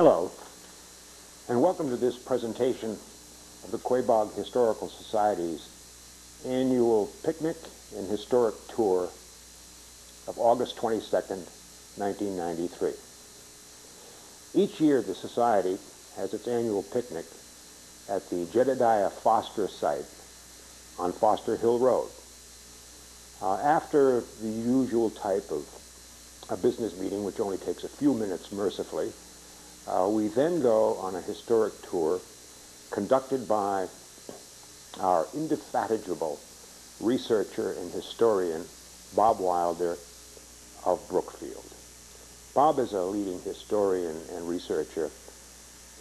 Hello, and welcome to this presentation of the Quaboag Historical Society's annual picnic and historic tour of August 22nd, 1993. Each year the Society has its annual picnic at the Jedediah Foster site on Foster Hill Road. After the usual type of a business meeting, which only takes a few minutes mercifully, we then go on a historic tour conducted by our indefatigable researcher and historian, Bob Wilder of Brookfield. Bob is a leading historian and researcher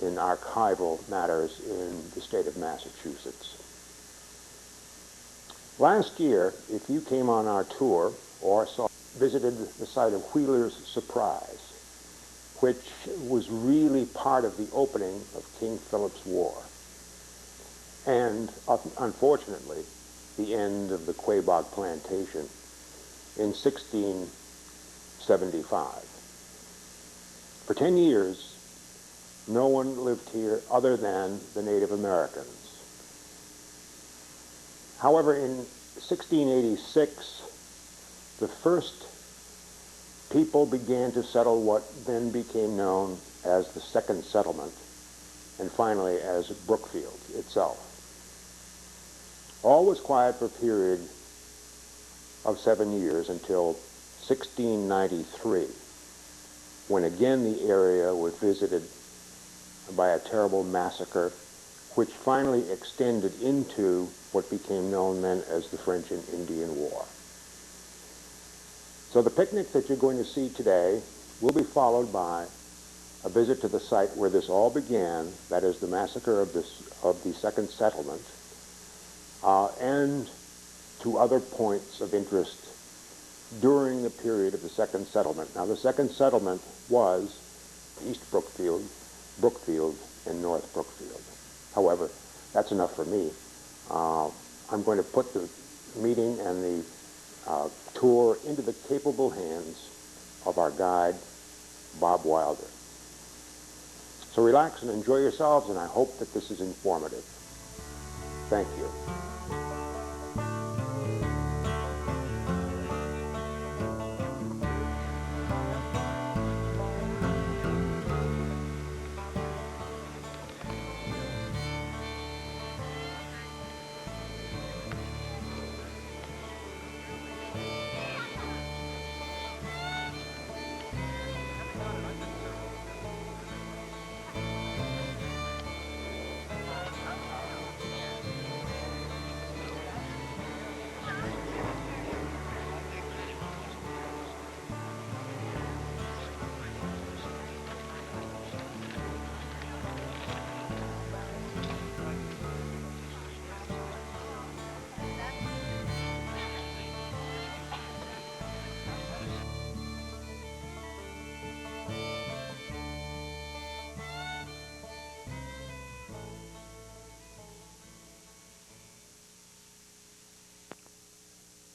in archival matters in the state of Massachusetts. Last year, if you came on our tour or visited the site of Wheeler's Surprise, which was really part of the opening of King Philip's War, and unfortunately, the end of the Quaboag plantation in 1675. For 10 years, no one lived here other than the Native Americans. However, in 1686, the first people began to settle what then became known as the Second Settlement, and finally as Brookfield itself. All was quiet for a period of 7 years until 1693, when again the area was visited by a terrible massacre, which finally extended into what became known then as the French and Indian War. So the picnic that you're going to see today will be followed by a visit to the site where this all began, that is the massacre of the Second Settlement, and to other points of interest during the period of the Second Settlement. Now, the Second Settlement was East Brookfield, Brookfield, and North Brookfield. However, that's enough for me. I'm going to put the meeting and the tour into the capable hands of our guide, Bob Wilder. So relax and enjoy yourselves, and I hope that this is informative. Thank you.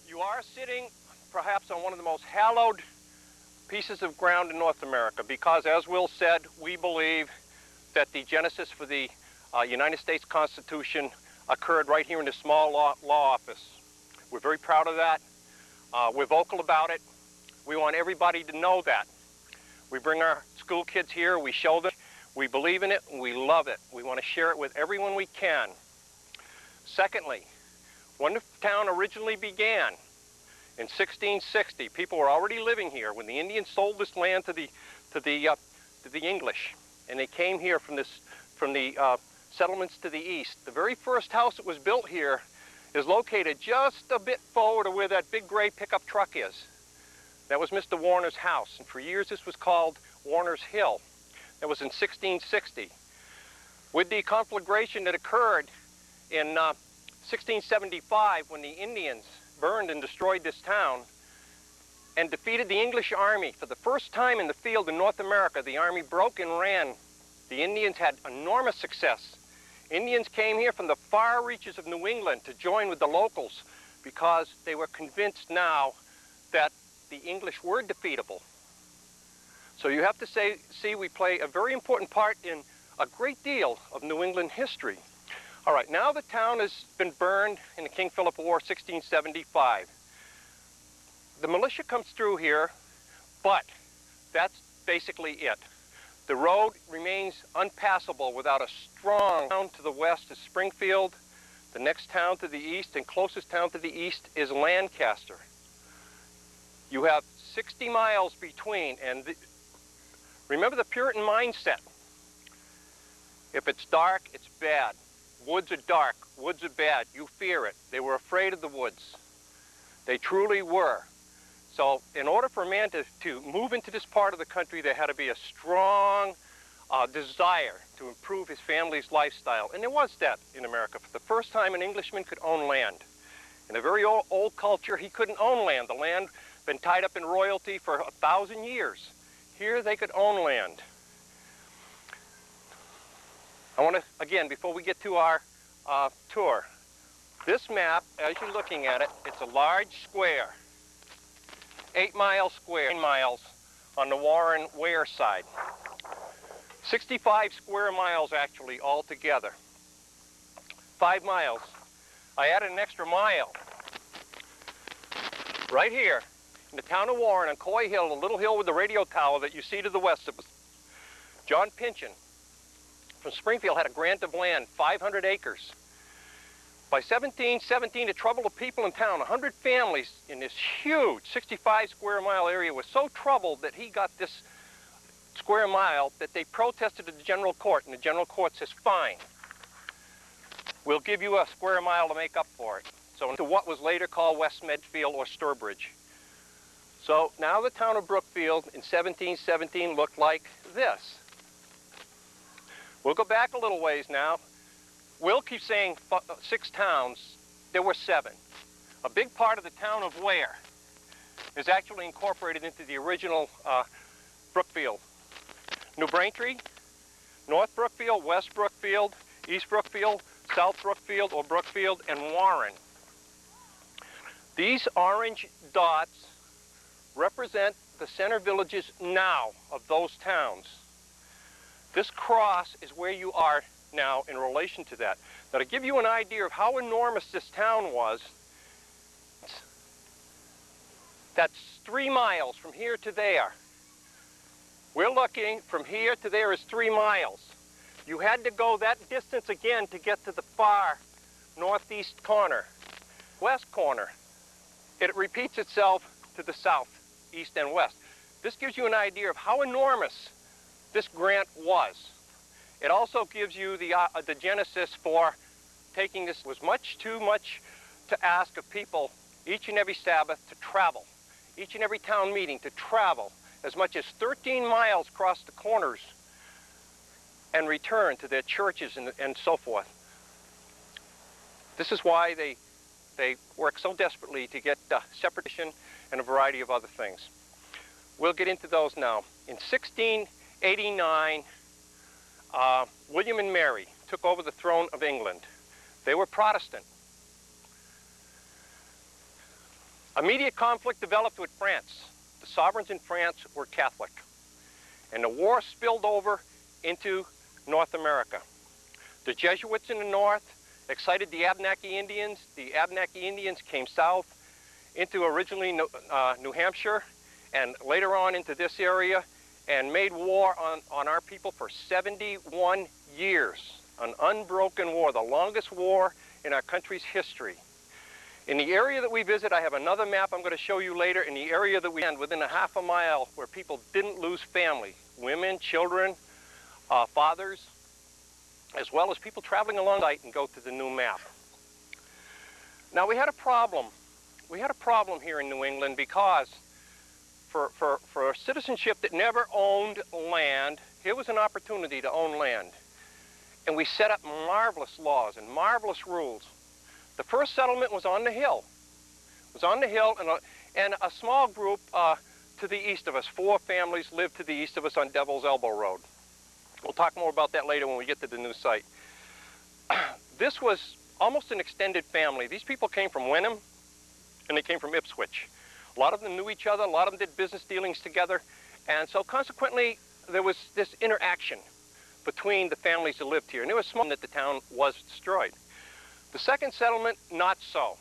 You are sitting perhaps on one of the most hallowed pieces of ground in North America because, as Will said, we believe that the genesis for the United States Constitution occurred right here in this small law office. We're very proud of that. We're vocal about it. We want everybody to know that. We bring our school kids here, we show them, we believe in it, and we love it. We want to share it with everyone we can. Secondly, when the town originally began, in 1660, people were already living here when the Indians sold this land to the English, and they came here from the settlements to the east. The very first house that was built here is located just a bit forward of where that big gray pickup truck is. That was Mr. Warner's house, and for years this was called Warner's Hill. That was in 1660. With the conflagration that occurred in 1675, when the Indians burned and destroyed this town and defeated the English army for the first time in the field in North America, the army broke and ran. The Indians had enormous success. Indians came here from the far reaches of New England to join with the locals because they were convinced now that the English were defeatable. So So you have to see we play a very important part in a great deal of New England history. All right, now the town has been burned in the King Philip War, 1675. The militia comes through here, but that's basically it. The road remains unpassable without a strong town to the west is Springfield. The next town to the east and closest town to the east is Lancaster. You have 60 miles between, and remember the Puritan mindset. If it's dark, it's bad. Woods are dark, woods are bad. You fear it. They were afraid of the woods. They truly were. So in order for a man to move into this part of the country, there had to be a strong desire to improve his family's lifestyle. And there was that in America. For the first time, an Englishman could own land. In a very old culture, he couldn't own land. The land had been tied up in royalty for 1,000 years. Here, they could own land. I want to, again, before we get to our tour, this map, as you're looking at it, it's a large square. 8-mile square, 9 miles on the Warren-Ware side. 65 square miles, actually, altogether. 5 miles. I added an extra mile. Right here, in the town of Warren, on Coy Hill, the little hill with the radio tower that you see to the west of us, John Pynchon from Springfield had a grant of land, 500 acres. By 1717, the trouble of people in town, 100 families in this huge 65 square mile area was so troubled that he got this square mile that they protested at the general court, and the general court says, fine, we'll give you a square mile to make up for it. So into what was later called West Medfield or Sturbridge. So now the town of Brookfield in 1717 looked like this. We'll go back a little ways now. We'll keep saying 6 towns. There were 7. A big part of the town of Ware is actually incorporated into the original Brookfield. New Braintree, North Brookfield, West Brookfield, East Brookfield, South Brookfield or Brookfield, and Warren. These orange dots represent the center villages now of those towns. This cross is where you are now in relation to that. Now, to give you an idea of how enormous this town was, that's 3 miles from here to there. We're looking from here to there is 3 miles. You had to go that distance again to get to the far northeast corner, west corner. It repeats itself to the south, east, and west. This gives you an idea of how enormous this grant was. It also gives you the genesis for taking this. It was much too much to ask of people each and every Sabbath to travel, each and every town meeting to travel as much as 13 miles across the corners and return to their churches and so forth. This is why they work so desperately to get separation and a variety of other things. We'll get into those now. In 1689, William and Mary took over the throne of England. They were Protestant. Immediate conflict developed with France. The sovereigns in France were Catholic. And the war spilled over into North America. The Jesuits in the north excited the Abenaki Indians. The Abenaki Indians came south into originally New Hampshire and later on into this area and made war on our people for 71 years. An unbroken war, the longest war in our country's history. In the area that we visit, I have another map I'm going to show you later, in the area that we end within a half a mile where people didn't lose family, women, children, fathers, as well as people traveling along the site and go to the new map. Now we had a problem. We had a problem here in New England because for citizenship that never owned land, here was an opportunity to own land. And we set up marvelous laws and marvelous rules. The first settlement was on the hill. It was on the hill, and a small group to the east of us. 4 families lived to the east of us on Devil's Elbow Road. We'll talk more about that later when we get to the new site. This was almost an extended family. These people came from Wenham, and they came from Ipswich. A lot of them knew each other. A lot of them did business dealings together, And so consequently, there was this interaction between the families that lived here. And it was small that the town was destroyed. The second settlement, not so.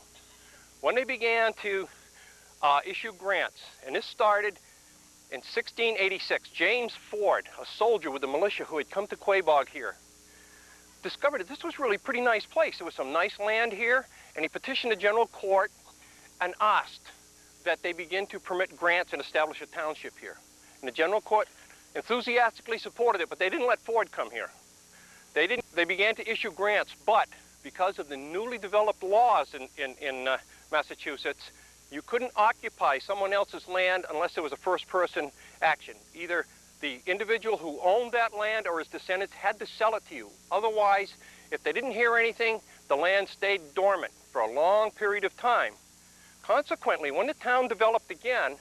When they began to issue grants, and this started in 1686, James Ford, a soldier with the militia who had come to Quaboag here, discovered that this was really a pretty nice place. There was some nice land here, and he petitioned the general court and asked that they begin to permit grants and establish a township here. And the general court enthusiastically supported it, but they didn't let Ford come here. They began to issue grants, but because of the newly developed laws in Massachusetts, you couldn't occupy someone else's land unless there was a first-person action. Either the individual who owned that land or his descendants had to sell it to you. Otherwise, if they didn't hear anything, the land stayed dormant for a long period of time. Consequently, when the town developed again,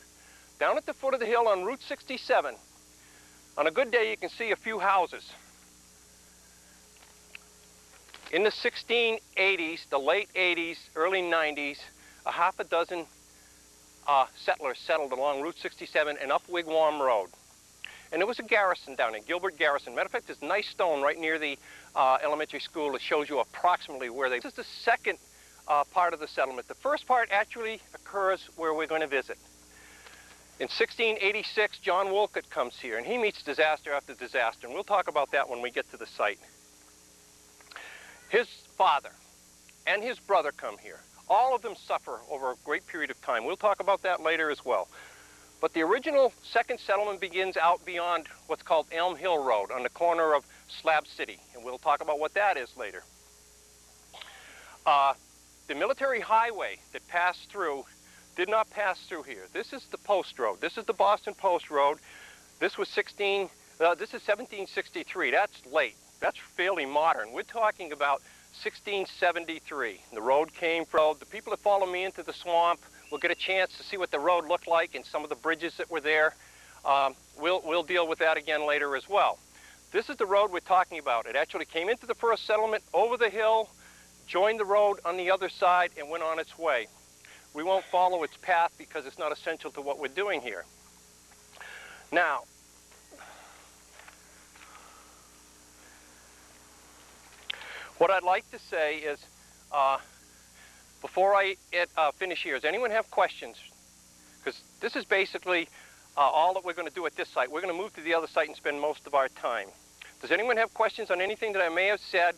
down at the foot of the hill on Route 67, on a good day you can see a few houses. In the 1680s, the late 80s, early 90s, a half a dozen settlers settled along Route 67 and up Wigwam Road. And there was a garrison down there, Gilbert Garrison. Matter of fact, there's a nice stone right near the elementary school that shows you approximately where they... This is the second part of the settlement. The first part actually occurs where we're going to visit. In 1686, John Wolcott comes here, and he meets disaster after disaster, and we'll talk about that when we get to the site. His father and his brother come here. All of them suffer over a great period of time. We'll talk about that later as well. But the original second settlement begins out beyond what's called Elm Hill Road on the corner of Slab City, and we'll talk about what that is later. The military highway that passed through did not pass through here. This is the Post Road. This is the Boston Post Road. This was 1763. That's late. That's fairly modern. We're talking about 1673. The road came from... The people that follow me into the swamp will get a chance to see what the road looked like and some of the bridges that were there. We'll deal with that again later as well. This is the road we're talking about. It actually came into the first settlement over the hill, joined the road on the other side, and went on its way. We won't follow its path because it's not essential to what we're doing here. Now, what I'd like to say is, before I finish here, does anyone have questions? Because this is basically all that we're going to do at this site. We're going to move to the other site and spend most of our time. Does anyone have questions on anything that I may have said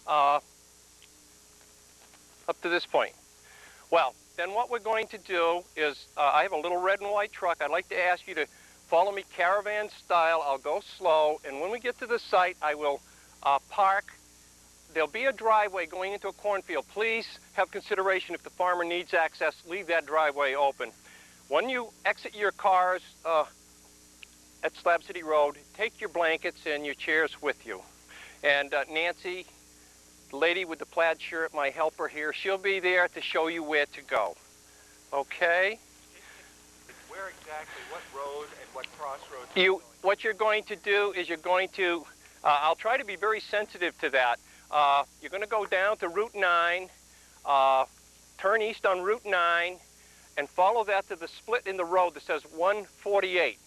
up to this point? Well, then what we're going to do is, I have a little red and white truck. I'd like to ask you to follow me caravan style. I'll go slow, and when we get to the site, I will park. There'll be a driveway going into a cornfield. Please have consideration if the farmer needs access, leave that driveway open. When you exit your cars at Slab City Road, take your blankets and your chairs with you. And Nancy, the lady with the plaid shirt, my helper here, she'll be there to show you where to go. Okay? Where exactly, what road and what crossroads? What you're going to do is you're going to, I'll try to be very sensitive to that. You're going to go down to Route 9, turn east on Route 9, and follow that to the split in the road that says 148.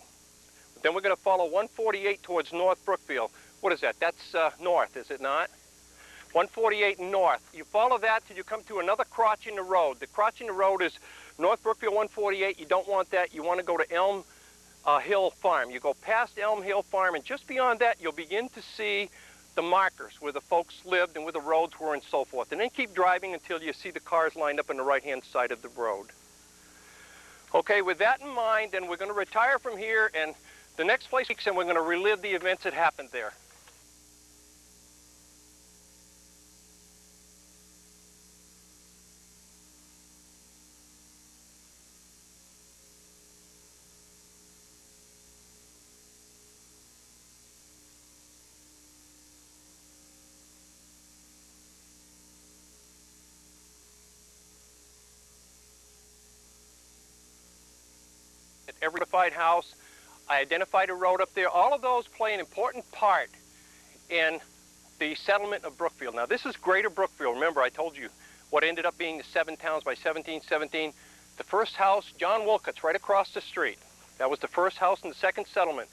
Then we're going to follow 148 towards North Brookfield. What is that? That's north, is it not? 148 north. You follow that till you come to another crotch in the road. The crotch in the road is North Brookfield 148. You don't want that. You want to go to Elm Hill Farm. You go past Elm Hill Farm, and just beyond that, you'll begin to see the markers where the folks lived and where the roads were and so forth. And then keep driving until you see the cars lined up on the right-hand side of the road. Okay, with that in mind, then we're going to retire from here, and the next place, and we're going to relive the events that happened there. At every identified house, I identified a road up there. All of those play an important part in the settlement of Brookfield. Now, this is Greater Brookfield. Remember, I told you what ended up being the 7 towns by 1717. The first house, John Wolcott's, right across the street. That was the first house in the second settlement.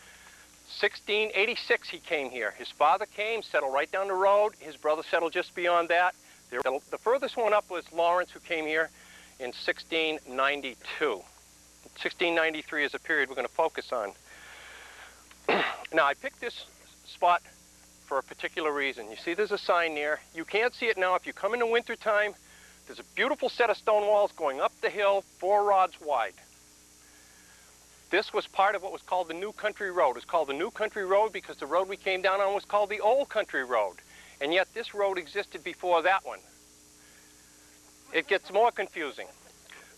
1686 he came here. His father came, settled right down the road. His brother settled just beyond that. The furthest one up was Lawrence, who came here in 1692. 1693 is a period we're going to focus on. Now, I picked this spot for a particular reason. You see there's a sign there. You can't see it now. If you come in the wintertime, there's a beautiful set of stone walls going up the hill, 4 rods wide. This was part of what was called the New Country Road. It's called the New Country Road because the road we came down on was called the Old Country Road. And yet this road existed before that one. It gets more confusing.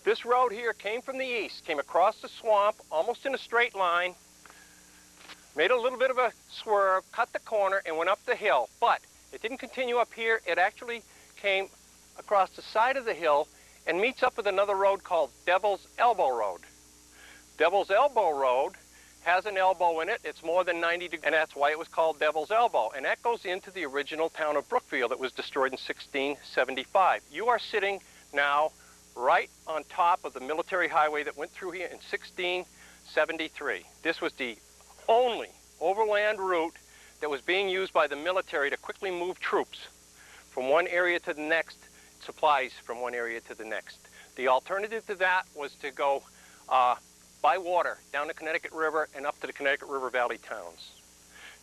This road here came from the east, came across the swamp, almost in a straight line, made a little bit of a swerve, cut the corner, and went up the hill. But it didn't continue up here. It actually came across the side of the hill and meets up with another road called Devil's Elbow Road. Devil's Elbow Road has an elbow in it. It's more than 90 degrees, and that's why it was called Devil's Elbow. And that goes into the original town of Brookfield that was destroyed in 1675. You are sitting now right on top of the military highway that went through here in 1673. This was the only overland route that was being used by the military to quickly move troops from one area to the next, supplies from one area to the next. The alternative to that was to go by water down the Connecticut River and up to the Connecticut River Valley towns.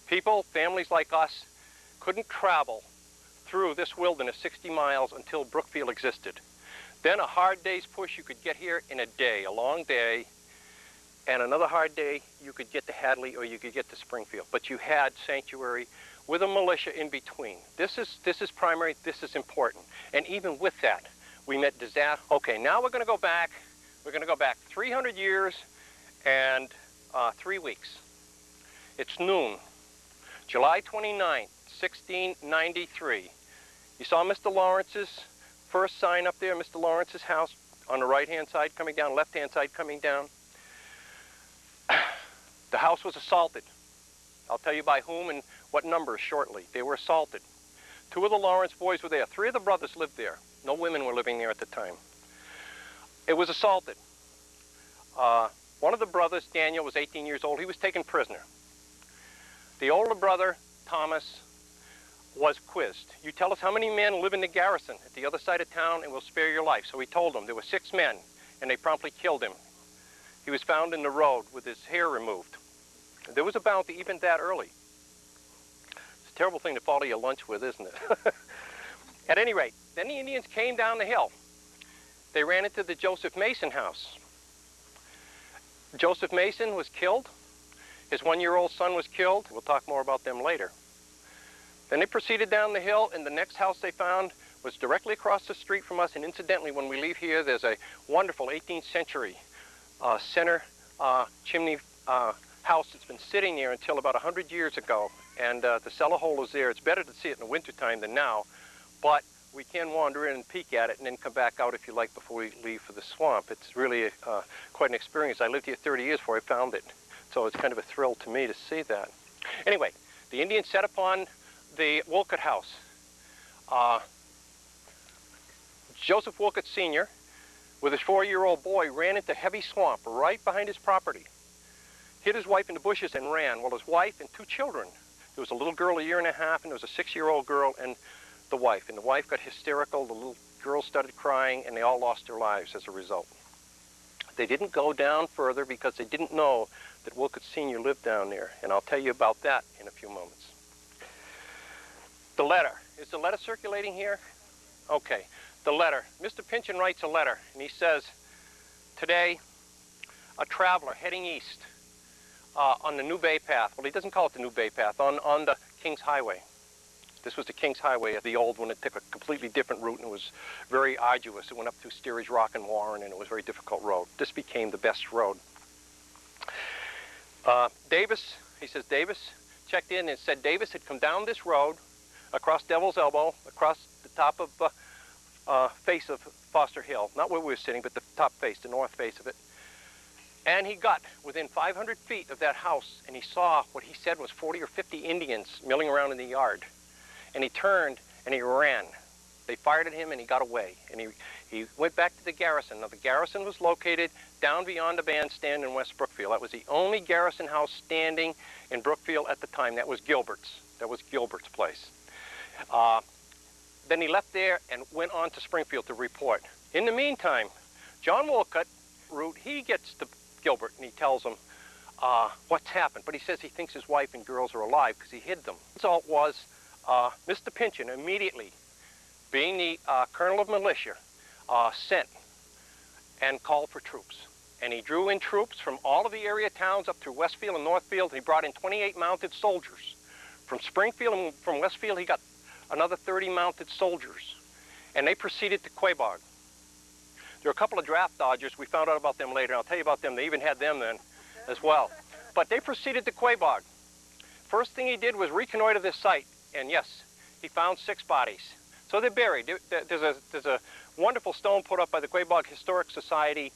People, families like us, couldn't travel through this wilderness 60 miles until Brookfield existed. Then a hard day's push, you could get here in a day, a long day, and another hard day, you could get to Hadley or you could get to Springfield. But you had sanctuary with a militia in between. This is primary, this is important. And even with that, we met disaster. Okay, now we're going to go back. We're going to go back 300 years and 3 weeks. It's noon, July 29th, 1693. You saw Mr. Lawrence's first sign up there, Mr. Lawrence's house on the right-hand side coming down, left-hand side coming down. The house was assaulted. I'll tell you by whom and what numbers shortly. They were assaulted. 2 of the Lawrence boys were there. 3 of the brothers lived there. No women were living there at the time. It was assaulted. One of the brothers, Daniel, was 18 years old. He was taken prisoner. The older brother, Thomas, was quizzed. You tell us how many men live in the garrison at the other side of town and we'll spare your life. So he told them there were 6 men and they promptly killed him. He was found in the road with his hair removed. There was a bounty even that early. It's a terrible thing to follow your lunch with, isn't it? At any rate, then the Indians came down the hill. They ran into the Joseph Mason house. Joseph Mason was killed. His 1-year-old son was killed. We'll talk more about them later. Then they proceeded down the hill, and the next house they found was directly across the street from us. And incidentally, when we leave here, there's a wonderful 18th century center chimney house that's been sitting there until about 100 years ago. And the cellar hole is there. It's better to see it in the wintertime than now, but we can wander in and peek at it and then come back out if you like before we leave for the swamp. It's really quite an experience. I lived here 30 years before I found it, so it's kind of a thrill to me to see that. Anyway, the Indians set upon the Wolcott house. Joseph Wolcott Sr., with his 4-year-old boy, ran into heavy swamp right behind his property, hid his wife in the bushes and ran. Well, his wife and 2 children. There was a little girl 1.5 years, and there was a 6-year-old girl and the wife. And the wife got hysterical, the little girl started crying, and they all lost their lives as a result. They didn't go down further because they didn't know that Wolcott Sr. lived down there, and I'll tell you about that in a few moments. The letter. Is the letter circulating here? Okay. The letter. Mr. Pynchon writes a letter, and he says, today, a traveler heading east on the New Bay Path. Well, he doesn't call it the New Bay Path, on the King's Highway. This was the King's Highway. The old one, it took a completely different route, and it was very arduous. It went up through Steerage Rock and Warren, and it was a very difficult road. This became the best road. Davis, he says, Davis checked in and said Davis had come down this road across Devil's Elbow, across the top of face of Foster Hill, not where we were sitting, but the top face, the north face of it. And he got within 500 feet of that house, and he saw what he said was 40 or 50 Indians milling around in the yard. And he turned and he ran. They fired at him and he got away. And he went back to the garrison. Now the garrison was located down beyond the bandstand in West Brookfield. That was the only garrison house standing in Brookfield at the time. That was Gilbert's. That was Gilbert's place. Then he left there and went on to Springfield to report. In the meantime, John Wolcott, Root, he gets to Gilbert and he tells him what's happened. But he says he thinks his wife and girls are alive because he hid them. The result was Mr. Pynchon immediately, being the colonel of militia, sent and called for troops. And he drew in troops from all of the area towns up through Westfield and Northfield. And he brought in 28 mounted soldiers. From Springfield and from Westfield, he got another 30 mounted soldiers. And they proceeded to Quaboag. There were a couple of draft dodgers. We found out about them later. I'll tell you about them. They even had them then as well. But they proceeded to Quaboag. First thing he did was reconnoiter this site. And yes, he found 6 bodies. So they're buried. There's a wonderful stone put up by the Quaboag Historic Society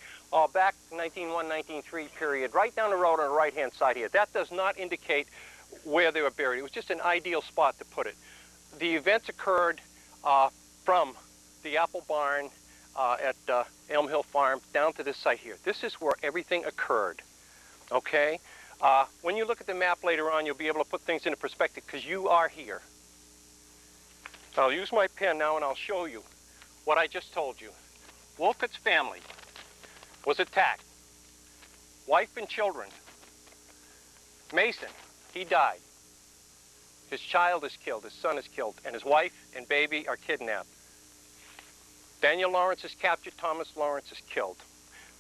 back 1901-1903 period, right down the road on the right-hand side here. That does not indicate where they were buried. It was just an ideal spot to put it. The events occurred from the apple barn at Elm Hill Farm down to this site here. This is where everything occurred, okay? When you look at the map later on, you'll be able to put things into perspective because you are here. I'll use my pen now and I'll show you what I just told you. Wolcott's family was attacked. Wife and children. Mason, he died. His child is killed, his son is killed, and his wife and baby are kidnapped. Daniel Lawrence is captured, Thomas Lawrence is killed.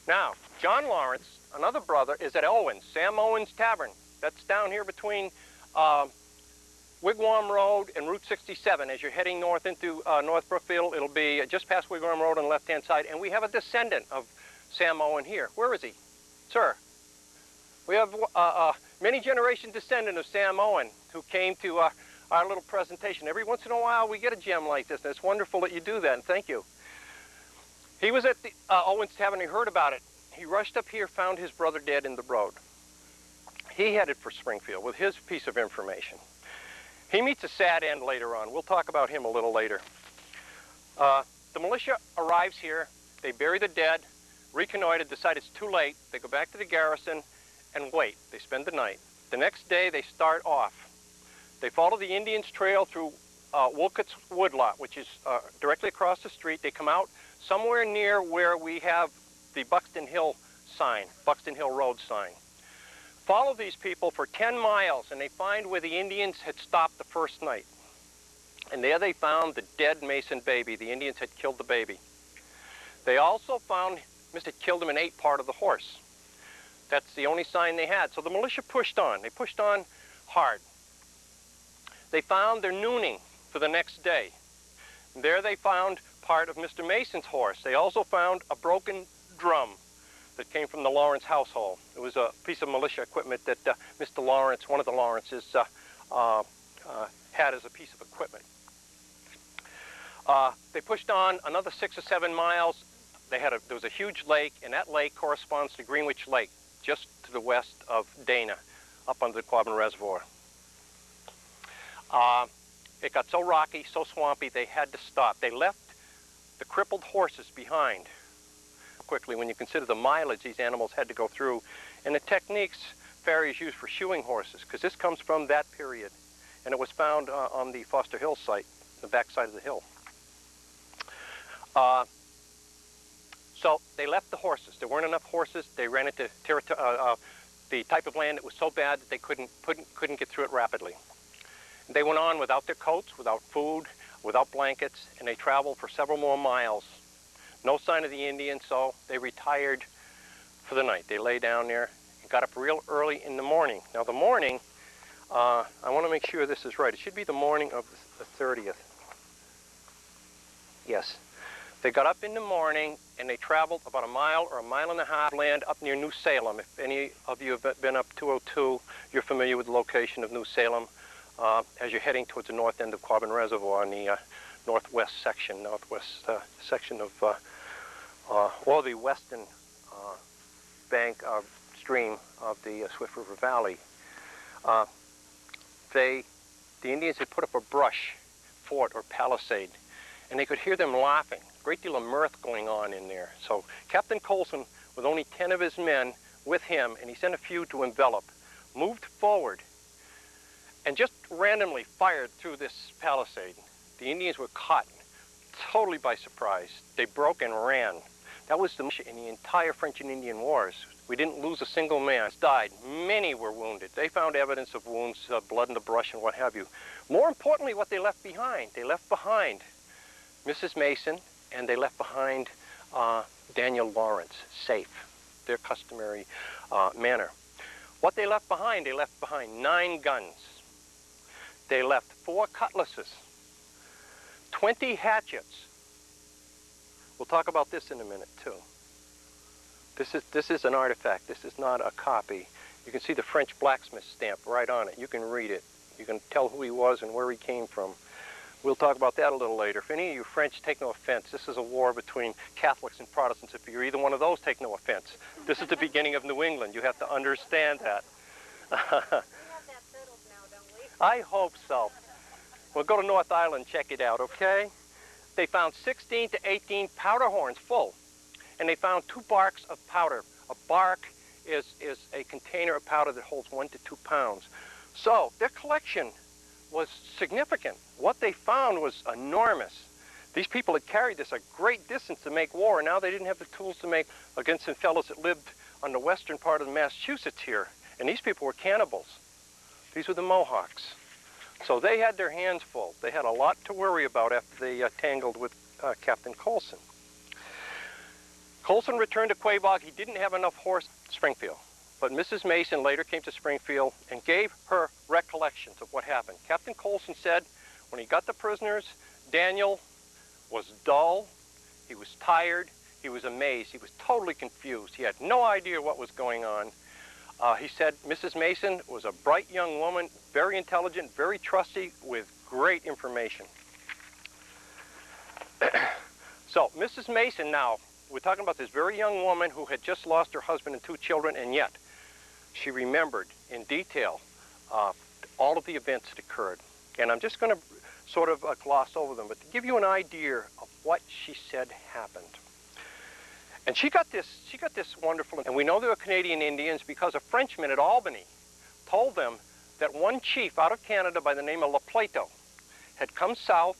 Now, John Lawrence, another brother, is at Owens, Sam Owens Tavern. That's down here between Wigwam Road and Route 67. As you're heading north into North Brookfield, it'll be just past Wigwam Road on the left-hand side. And we have a descendant of Sam Owen here. Where is he? Sir, we have many generation descendant of Sam Owen who came to our little presentation. Every once in a while we get a gem like this, and it's wonderful that you do that, and thank you. He was at the Owens Tavern, he heard about it. He rushed up here, found his brother dead in the road. He headed for Springfield with his piece of information. He meets a sad end later on. We'll talk about him a little later. The militia arrives here, they bury the dead, reconnoiter, decide it's too late. They go back to the garrison and wait. They spend the night. The next day they start off. They follow the Indians' trail through Wolcott's woodlot, which is directly across the street. They come out somewhere near where we have the Buxton Hill sign, Buxton Hill Road sign. Follow these people for 10 miles and they find where the Indians had stopped the first night. And there they found the dead Mason baby. The Indians had killed the baby. They also found Mr. killed him and ate part of the horse. That's the only sign they had. So the militia pushed on. They pushed on hard. They found their nooning for the next day. And there they found part of Mr. Mason's horse. They also found a broken drum that came from the Lawrence household. It was a piece of militia equipment that Mr. Lawrence, one of the Lawrences, had as a piece of equipment. They pushed on another 6 or 7 miles. There was a huge lake, and that lake corresponds to Greenwich Lake, just to the west of Dana, up under the Quaboag Reservoir. It got so rocky, so swampy, they had to stop. They left the crippled horses behind quickly when you consider the mileage these animals had to go through and the techniques farriers used for shoeing horses, because this comes from that period. And it was found on the Foster Hill site, the back side of the hill. So they left the horses. There weren't enough horses. They ran into the type of land that was so bad that they couldn't get through it rapidly. And they went on without their coats, without food, without blankets, and they traveled for several more miles. No sign of the Indians, so they retired for the night. They lay down there and got up real early in the morning. Now the morning, I want to make sure this is right. It should be the morning of the 30th. Yes. They got up in the morning and they traveled about a mile or a mile and a half land up near New Salem. If any of you have been up 202, you're familiar with the location of New Salem as you're heading towards the north end of Quaboag Reservoir on the northwest section of, or the western bank stream of the Swift River Valley. The Indians had put up a brush fort or palisade, and they could hear them laughing. A great deal of mirth going on in there. So Captain Colson, with only 10 of his men with him, and he sent a few to envelop, moved forward and just randomly fired through this palisade. The Indians were caught totally by surprise. They broke and ran. That was the mission in the entire French and Indian Wars. We didn't lose a single man. Died. Many were wounded. They found evidence of wounds, blood in the brush and what have you. More importantly, what they left behind. They left behind Mrs. Mason, and they left behind Daniel Lawrence, safe, their customary manner. What they left behind 9 guns. They left 4 cutlasses, 20 hatchets. We'll talk about this in a minute, too. This is an artifact. This is not a copy. You can see the French blacksmith stamp right on it. You can read it. You can tell who he was and where he came from. We'll talk about that a little later. If any of you French, take no offense. This is a war between Catholics and Protestants. If you're either one of those, take no offense. This is the beginning of New England. You have to understand that. We have that settled now, don't we? I hope so. We'll go to North Island, check it out, okay? They found 16 to 18 powder horns full, and they found 2 barks of powder. A bark is a container of powder that holds 1 to 2 pounds. So their collection was significant. What they found was enormous. These people had carried this a great distance to make war, and now they didn't have the tools to make against some fellows that lived on the western part of Massachusetts here. And these people were cannibals. These were the Mohawks. So they had their hands full. They had a lot to worry about after they tangled with Captain Colson. Colson returned to Quaboag. He didn't have enough horse to Springfield. But Mrs. Mason later came to Springfield and gave her recollections of what happened. Captain Colson said when he got the prisoners, Daniel was dull, he was tired, he was amazed, he was totally confused. He had no idea what was going on. He said Mrs. Mason was a bright young woman, very intelligent, very trusty, with great information. So Mrs. Mason now, we're talking about this very young woman who had just lost her husband and 2 children, and yet she remembered in detail all of the events that occurred. And I'm just going to sort of gloss over them, but to give you an idea of what she said happened. And she got this wonderful, and we know they were Canadian Indians because a Frenchman at Albany told them that one chief out of Canada by the name of La Plato had come south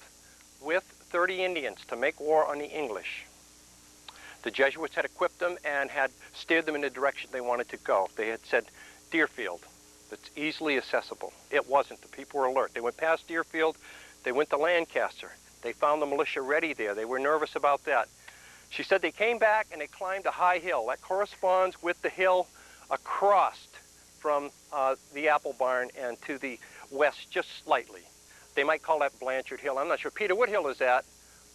with 30 Indians to make war on the English. The Jesuits had equipped them and had steered them in the direction they wanted to go. They had said, Deerfield, that's easily accessible. It wasn't. The people were alert. They went past Deerfield. They went to Lancaster. They found the militia ready there. They were nervous about that. She said they came back and they climbed a high hill. That corresponds with the hill across from the apple barn and to the west just slightly. They might call that Blanchard Hill. I'm not sure. Peter, what hill is that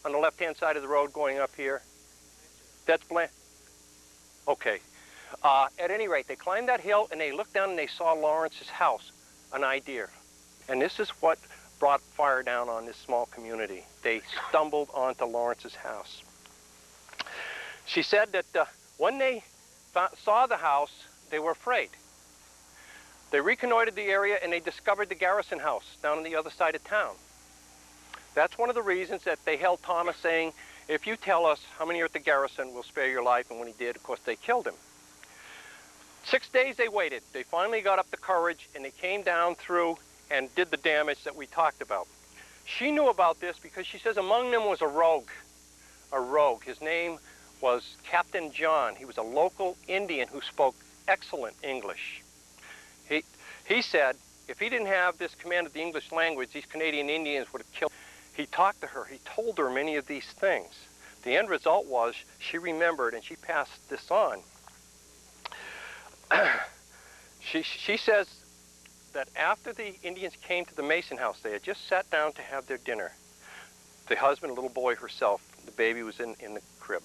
on the left-hand side of the road going up here? That's Blanchard. Okay. At any rate, they climbed that hill and they looked down and they saw Lawrence's house, an idea. And this is what brought fire down on this small community. They stumbled onto Lawrence's house. She said that when they saw the house, they were afraid. They reconnoitered the area and they discovered the garrison house down on the other side of town. That's one of the reasons that they held Thomas, saying, if you tell us how many are at the garrison, we'll spare your life. And when he did, of course, they killed him. 6 days they waited. They finally got up the courage and they came down through and did the damage that we talked about. She knew about this because she says among them was a rogue. A rogue. His name was Captain John. He was a local Indian who spoke excellent English. He said if he didn't have this command of the English language, these Canadian Indians would have killed him. He talked to her. He told her many of these things. The end result was she remembered and she passed this on. She says that after the Indians came to the Mason house, they had just sat down to have their dinner. The husband, a little boy herself, the baby was in the crib.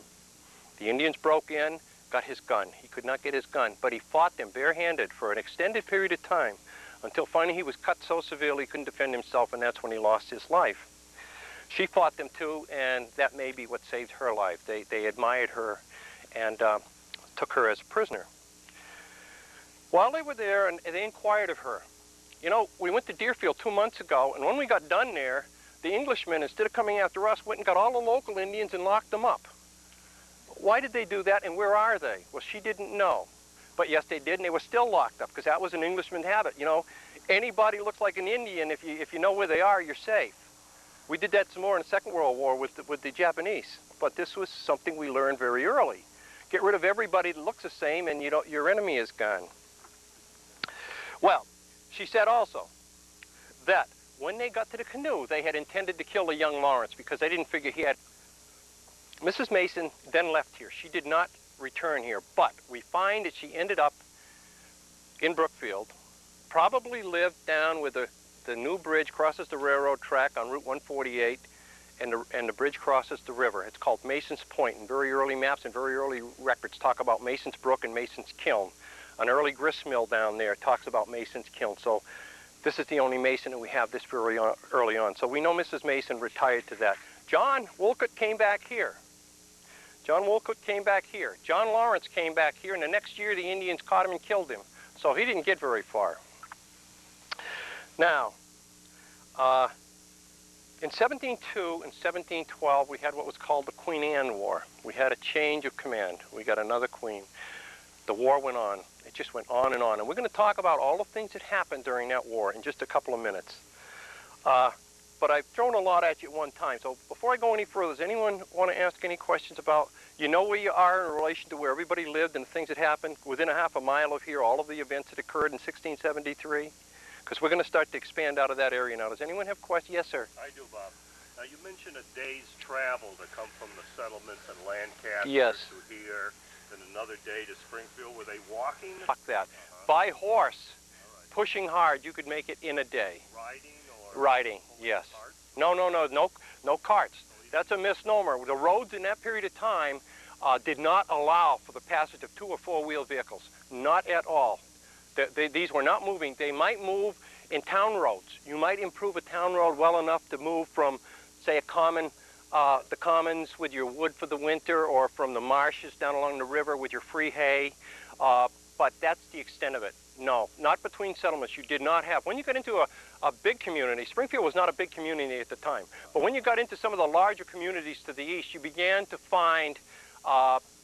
The Indians broke in, got his gun. He could not get his gun, but he fought them barehanded for an extended period of time until finally he was cut so severely he couldn't defend himself, and that's when he lost his life. She fought them too, and that may be what saved her life. They admired her and took her as a prisoner. While they were there, and they inquired of her, you know, we went to Deerfield 2 months ago, and when we got done there, the Englishmen, instead of coming after us, went and got all the local Indians and locked them up. Why did they do that, and where are they? Well, she didn't know. But yes, they did, and they were still locked up, because that was an Englishman habit. You know, anybody looks like an Indian. If you know where they are, you're safe. We did that some more in the Second World War with the Japanese. But this was something we learned very early. Get rid of everybody that looks the same, and your enemy is gone. Well, she said also that when they got to the canoe, they had intended to kill the young Lawrence because they didn't figure he had... Mrs. Mason then left here. She did not return here, but we find that she ended up in Brookfield, probably lived down where the new bridge crosses the railroad track on Route 148, and the bridge crosses the river. It's called Mason's Point, and very early maps and very early records talk about Mason's Brook and Mason's Kiln. An early grist mill down there talks about Mason's Kiln. So this is the only Mason that we have this early on. So we know Mrs. Mason retired to that. John Wolcott came back here. John Wolcott came back here. John Lawrence came back here, and the next year the Indians caught him and killed him. So he didn't get very far. Now, in 1702 and 1712, we had what was called the Queen Anne War. We had a change of command. We got another queen. The war went on. It just went on. And we're going to talk about all the things that happened during that war in just a couple of minutes. But I've thrown a lot at you at one time. So before I go any further, does anyone want to ask any questions about, you know where you are in relation to where everybody lived and the things that happened within a half a mile of here, all of the events that occurred in 1673? Because we're going to start to expand out of that area now. Does anyone have questions? Yes, sir. I do, Bob. Now, you mentioned a day's travel to come from the settlements in Lancaster Yes. to here, then another day to Springfield. Were they walking? Fuck that. By horse, pushing hard, you could make it in a day. Riding or? Riding, yes. Carts? No carts. That's a misnomer. The roads in that period of time did not allow for the passage of 2- or 4-wheel vehicles. Not at all. These were not moving. They might move in town roads. You might improve a town road well enough to move from, say, the commons with your wood for the winter, or from the marshes down along the river with your free hay. But that's the extent of it. No, not between settlements. You did not have. When you got into a big community, Springfield was not a big community at the time, but when you got into some of the larger communities to the east, you began to find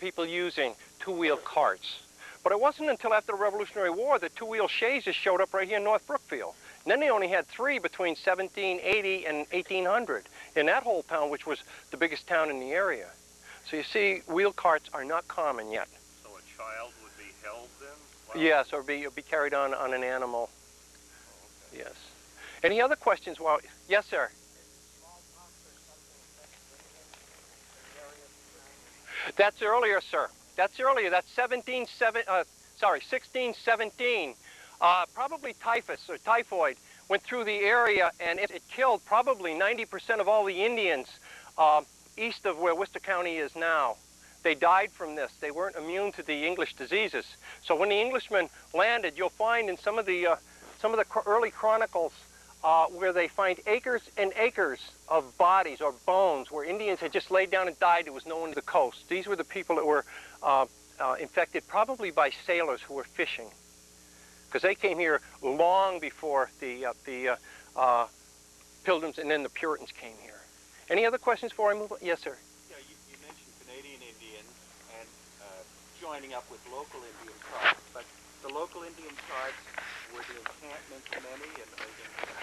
people using 2-wheel carts. But it wasn't until after the Revolutionary War that 2-wheel chaises showed up right here in North Brookfield. And then they only had 3 between 1780 and 1800 in that whole town, which was the biggest town in the area. So you see, wheel carts are not common yet. So a child would be held then? Wow. Yes, or be carried on an animal. Oh, okay. Yes. Any other questions? Well, yes, sir. That's earlier, sir. That's earlier. That's 1617. Probably typhus or typhoid went through the area, and it killed probably 90% of all the Indians east of where Worcester County is now. They died from this. They weren't immune to the English diseases. So when the Englishmen landed, you'll find in some of the early chronicles where they find acres and acres of bodies or bones where Indians had just laid down and died. There was no one to the coast. These were the people that were infected probably by sailors who were fishing, because they came here long before the Pilgrims and then the Puritans came here. Any other questions before I move on? Yes, sir. Yeah, you mentioned Canadian Indians and joining up with local Indian tribes, but the local Indian tribes, were the encampments many?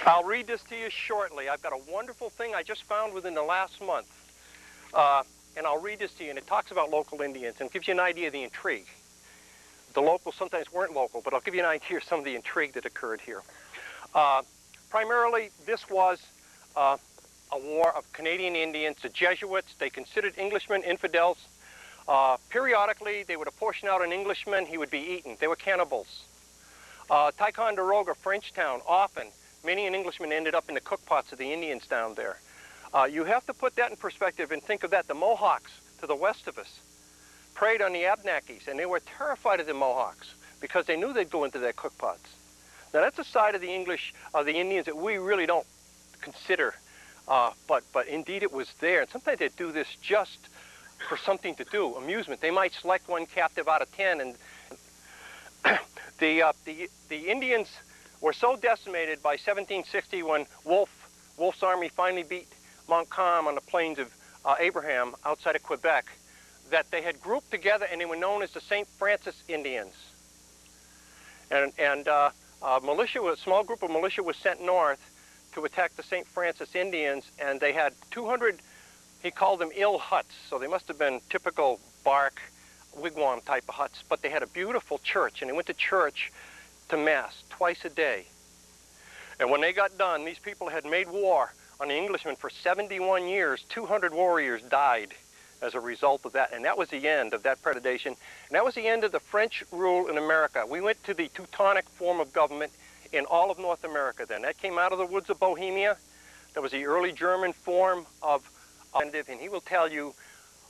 I'll read this to you shortly. I've got a wonderful thing I just found within the last month. And I'll read this to you, and it talks about local Indians and gives you an idea of the intrigue. The locals sometimes weren't local, but I'll give you an idea of some of the intrigue that occurred here. Primarily, this was a war of Canadian Indians. The Jesuits, they considered Englishmen infidels. Periodically, they would apportion out an Englishman. He would be eaten. They were cannibals. Ticonderoga, Frenchtown, often, many an Englishman ended up in the cookpots of the Indians down there. You have to put that in perspective and think of that. The Mohawks to the west of us preyed on the Abnakis, and they were terrified of the Mohawks because they knew they'd go into their cookpots. Now that's a side of the Indians that we really don't consider, but indeed it was there. And sometimes they'd do this just for something to do, amusement. They might select one captive out of 10, and the Indians were so decimated by 1760 when Wolfe Wolfe's army finally beat Montcalm on the plains of Abraham outside of Quebec, that they had grouped together and they were known as the St. Francis Indians. And a small group of militia was sent north to attack the St. Francis Indians, and they had 200, he called them ill huts, so they must have been typical bark wigwam type of huts, but they had a beautiful church, and they went to church to Mass twice a day. And when they got done, these people had made war on the Englishmen for 71 years. 200 warriors died as a result of that, and that was the end of that predation, and that was the end of the French rule in America. We went to the Teutonic form of government in all of North America then. That came out of the woods of Bohemia. That was the early German form of and he will tell you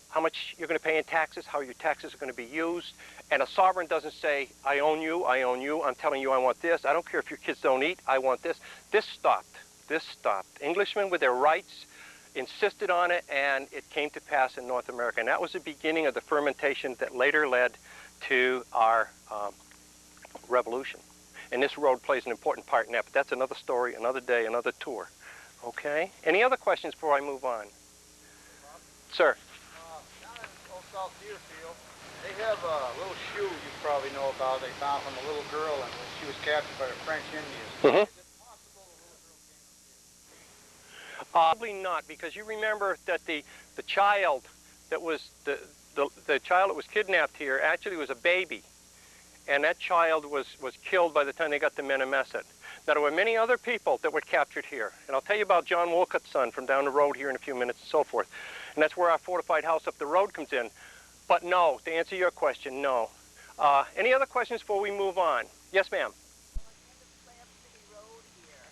how much you're going to pay in taxes, how your taxes are going to be used, and a sovereign doesn't say, I own you, I'm telling you I want this, I don't care if your kids don't eat, I want this. This stopped. Englishmen with their rights insisted on it, and it came to pass in North America. And that was the beginning of the fermentation that later led to our revolution. And this road plays an important part in that, but that's another story, another day, another tour. Okay? Any other questions before I move on? Sir? Down in Old South Deerfield, they have a little shoe you probably know about they found from a little girl and she was captured by the French Indians. Mm-hmm. Is it possible the little girl came up here? Probably not, because you remember that the child that was the child that was kidnapped here actually was a baby, and that child was killed by the time they got to Menamesset. Now there were many other people that were captured here, and I'll tell you about John Wolcott's son from down the road here in a few minutes and so forth, and that's where our fortified house up the road comes in. But no, to answer your question, no. Any other questions before we move on? Yes, ma'am. Slab City Road here.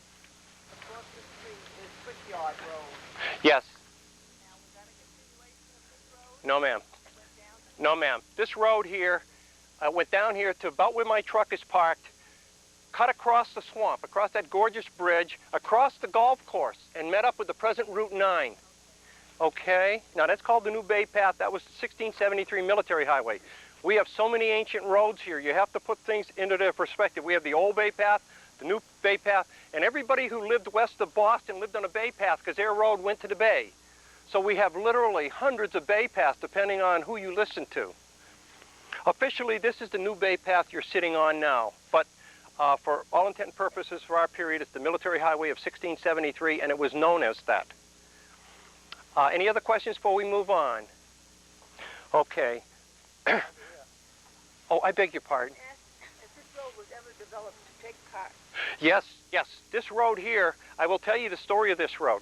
Across the street is Brickyard Road. Yes. Now, was that a continuation of this road? No, ma'am. Went down to No, ma'am. This road here went down here to about where my truck is parked, cut across the swamp, across that gorgeous bridge, across the golf course, and met up with the present Route 9. Okay? Now, that's called the New Bay Path. That was the 1673 military highway. We have so many ancient roads here. You have to put things into their perspective. We have the Old Bay Path, the New Bay Path, and everybody who lived west of Boston lived on a Bay Path because their road went to the bay. So we have literally hundreds of Bay Paths depending on who you listen to. Officially, this is the New Bay Path you're sitting on now, but for all intent and purposes for our period, it's the military highway of 1673, and it was known as that. Any other questions before we move on? Okay. Oh, I beg your pardon. if this road was ever developed to take cars. Yes, yes. This road here, I will tell you the story of this road.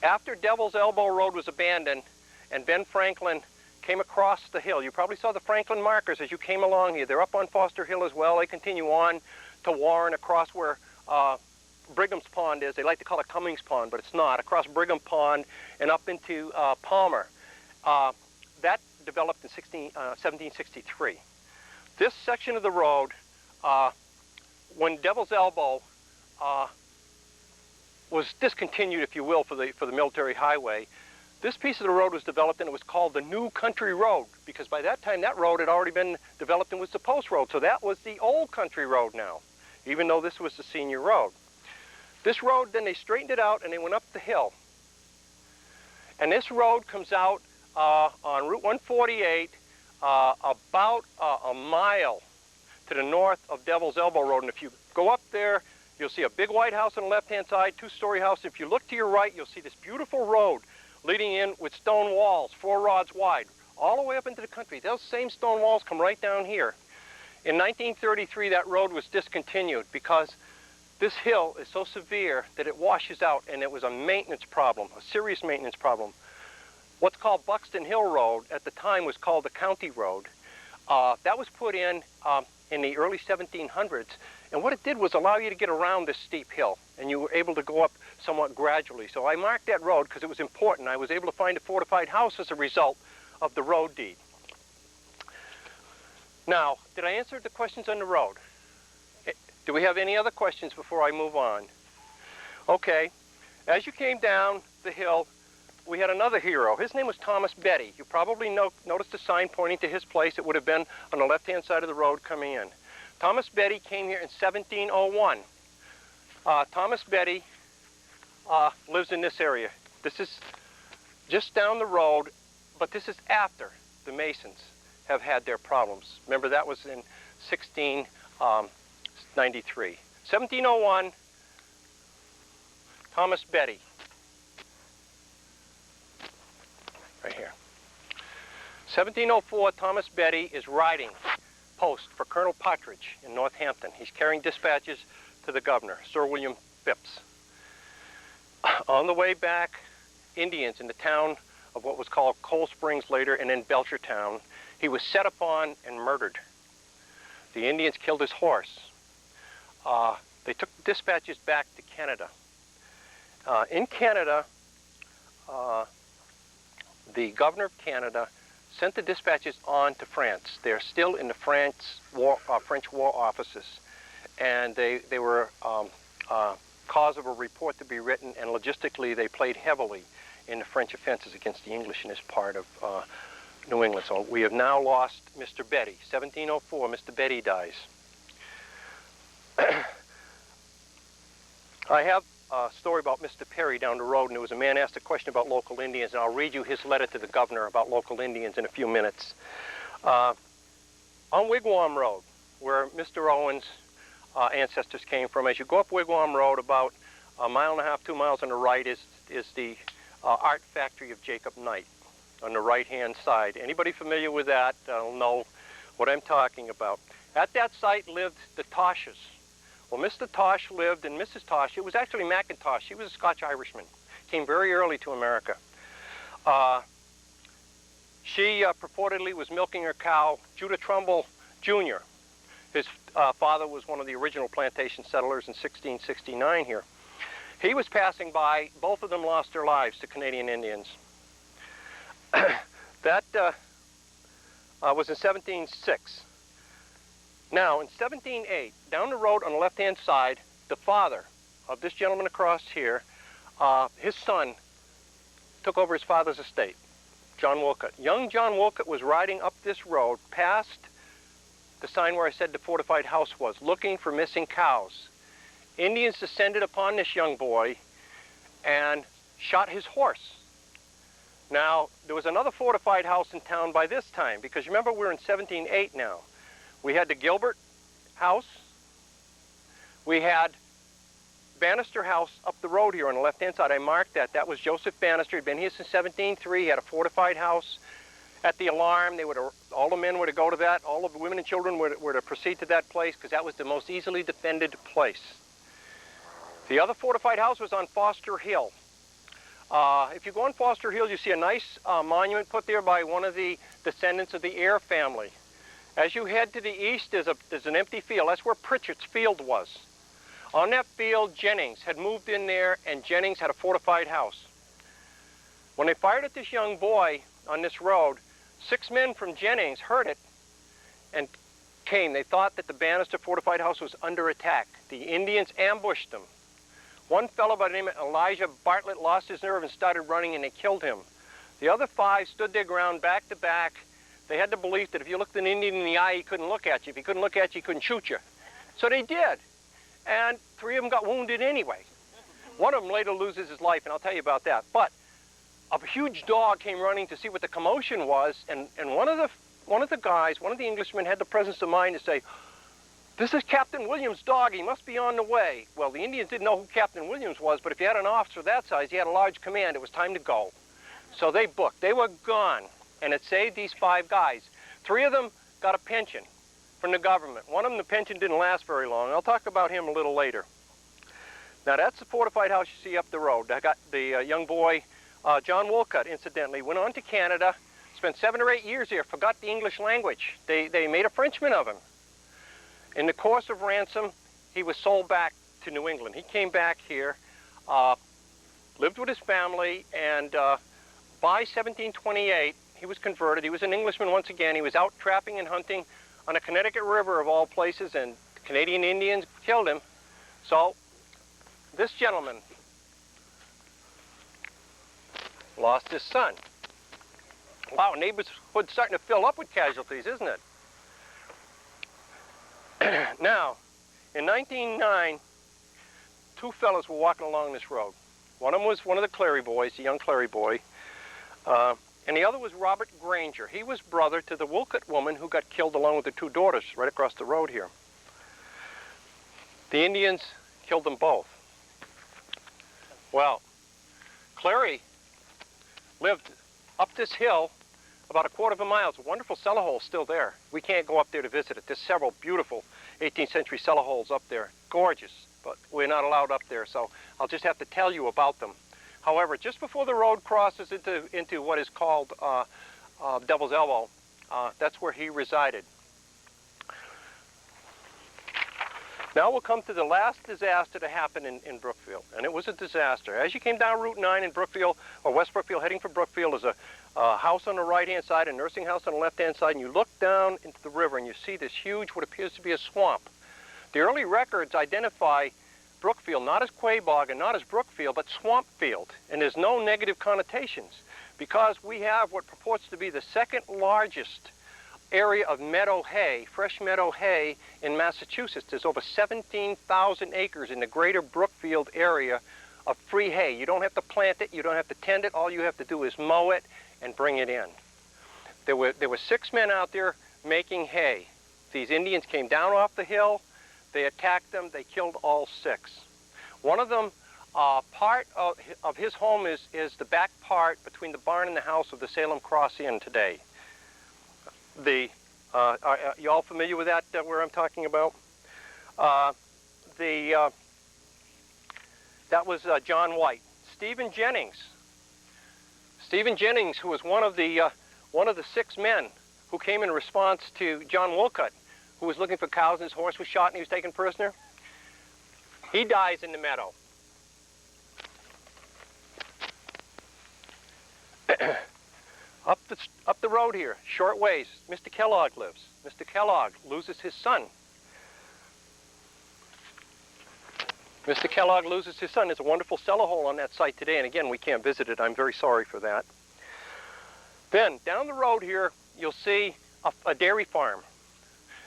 After Devil's Elbow Road was abandoned and Ben Franklin came across the hill, you probably saw the Franklin markers as you came along here. They're up on Foster Hill as well. They continue on to Warren across where Brigham's Pond is. They like to call it Cummings Pond, but it's not. Across Brigham Pond and up into Palmer. That developed in 1763. This section of the road, when Devil's Elbow was discontinued, if you will, for the military highway, this piece of the road was developed and it was called the New Country Road, because by that time that road had already been developed and was the post road. So that was the Old Country Road now, even though this was the senior road. This road, then they straightened it out and they went up the hill. And this road comes out on Route 148 about a mile to the north of Devil's Elbow Road. And if you go up there, you'll see a big white house on the left-hand side, two-story house. If you look to your right, you'll see this beautiful road leading in with stone walls, 4 rods wide, all the way up into the country. Those same stone walls come right down here. In 1933, that road was discontinued because this hill is so severe that it washes out, and it was a maintenance problem, a serious maintenance problem. What's called Buxton Hill Road at the time was called the County Road. That was put in the early 1700s, and what it did was allow you to get around this steep hill, and you were able to go up somewhat gradually. So I marked that road because it was important. I was able to find a fortified house as a result of the road deed. Now, did I answer the questions on the road? Do we have any other questions before I move on? Okay. As you came down the hill, we had another hero. His name was Thomas Betty. You probably noticed a sign pointing to his place. It would have been on the left-hand side of the road coming in. Thomas Betty came here in 1701. Thomas Betty lives in this area. This is just down the road, but this is after the Masons have had their problems. Remember, that was in 1693. 1701, Thomas Betty. Right here. 1704, Thomas Betty is riding post for Colonel Partridge in Northampton. He's carrying dispatches to the governor, Sir William Phipps. On the way back, Indians in the town of what was called Cold Springs later, and then Belchertown, he was set upon and murdered. The Indians killed his horse. They took the dispatches back to Canada. In Canada, the governor of Canada sent the dispatches on to France. They're still in the French war offices, and they were cause of a report to be written, and logistically they played heavily in the French offenses against the English in this part of New England. So we have now lost Mr. Betty. 1704, Mr. Betty dies. I have a story about Mr. Perry down the road, and there was a man asked a question about local Indians, and I'll read you his letter to the governor about local Indians in a few minutes. On Wigwam Road, where Mr. Owen's ancestors came from, as you go up Wigwam Road, about a mile and a half, 2 miles on the right is the art factory of Jacob Knight on the right-hand side. Anybody familiar with that will know what I'm talking about. At that site lived the Toshes. Well, Mr. Tosh lived, and Mrs. Tosh, it was actually McIntosh. She was a Scotch-Irishman. Came very early to America. She purportedly was milking her cow. Judah Trumbull Jr., his father was one of the original plantation settlers in 1669 here. He was passing by. Both of them lost their lives to Canadian Indians. That was in 1706. Now, in 1708, down the road on the left-hand side, the father of this gentleman across here, his son took over his father's estate, John Wolcott. Young John Wolcott was riding up this road past the sign where I said the fortified house was, looking for missing cows. Indians descended upon this young boy and shot his horse. Now, there was another fortified house in town by this time, because remember, we're in 1708 now. We had the Gilbert House. We had Bannister House up the road here on the left-hand side. I marked that. That was Joseph Bannister. He'd been here since 1703. He had a fortified house. At the alarm, all the men were to go to that. All of the women and children were to proceed to that place, because that was the most easily defended place. The other fortified house was on Foster Hill. If you go on Foster Hill, you see a nice monument put there by one of the descendants of the Eyre family. As you head to the east, there's an empty field. That's where Pritchard's field was. On that field, Jennings had moved in there, and Jennings had a fortified house. When they fired at this young boy on this road, 6 men from Jennings heard it and came. They thought that the Bannister fortified house was under attack. The Indians ambushed them. One fellow by the name of Elijah Bartlett lost his nerve and started running, and they killed him. The other 5 stood their ground back to back. They had the belief that if you looked an Indian in the eye, he couldn't look at you. If he couldn't look at you, he couldn't shoot you. So they did. And 3 of them got wounded anyway. One of them later loses his life, and I'll tell you about that. But a huge dog came running to see what the commotion was, and one of the guys, one of the Englishmen, had the presence of mind to say, "This is Captain Williams' dog. He must be on the way." Well, the Indians didn't know who Captain Williams was, but if you had an officer that size, he had a large command. It was time to go. So they booked. They were gone, and it saved these 5 guys. 3 of them got a pension from the government. One of them, the pension didn't last very long. I'll talk about him a little later. Now, that's the fortified house you see up the road. I got the young boy, John Wolcott, incidentally, went on to Canada, spent 7 or 8 years here, forgot the English language. They made a Frenchman of him. In the course of ransom, he was sold back to New England. He came back here, lived with his family, and by 1728, he was converted. He was an Englishman once again. He was out trapping and hunting on the Connecticut River, of all places, and the Canadian Indians killed him. So this gentleman lost his son. Wow, neighborhood's starting to fill up with casualties, isn't it? Now, in 1909, 2 fellows were walking along this road. One of them was one of the Clary boys, a young Clary boy. And the other was Robert Granger. He was brother to the Wolcott woman who got killed along with the two daughters right across the road here. The Indians killed them both. Well, Clary lived up this hill about a quarter of a mile. It's a wonderful cellar hole still there. We can't go up there to visit it. There's several beautiful 18th century cellar holes up there. Gorgeous, but we're not allowed up there, so I'll just have to tell you about them. However, just before the road crosses into what is called Devil's Elbow, that's where he resided. Now we'll come to the last disaster to happen in Brookfield, and it was a disaster. As you came down Route 9 in Brookfield, or West Brookfield, heading for Brookfield, there's a house on the right-hand side, a nursing house on the left-hand side, and you look down into the river and you see this huge, what appears to be a swamp. The early records identify Brookfield not as Quaboag and not as Brookfield, but Swampfield, and there's no negative connotations because we have what purports to be the second largest area of meadow hay, fresh meadow hay in Massachusetts. There's over 17,000 acres in the greater Brookfield area of free hay. You don't have to plant it, you don't have to tend it, all you have to do is mow it and bring it in. There were 6 men out there making hay. These Indians came down off the hill, they attacked them, they killed all 6. One of them, part of his home is the back part between the barn and the house of the Salem Cross Inn today. Are you all familiar with that, where I'm talking about? That was John White. Stephen Jennings, who was one of the 6 men who came in response to John Wolcott, who was looking for cows and his horse was shot and he was taken prisoner. He dies in the meadow. Up the road here, short ways, Mr. Kellogg lives. Mr. Kellogg loses his son. Mr. Kellogg loses his son. There's a wonderful cellar hole on that site today, and again, we can't visit it. I'm very sorry for that. Then, down the road here, you'll see a dairy farm.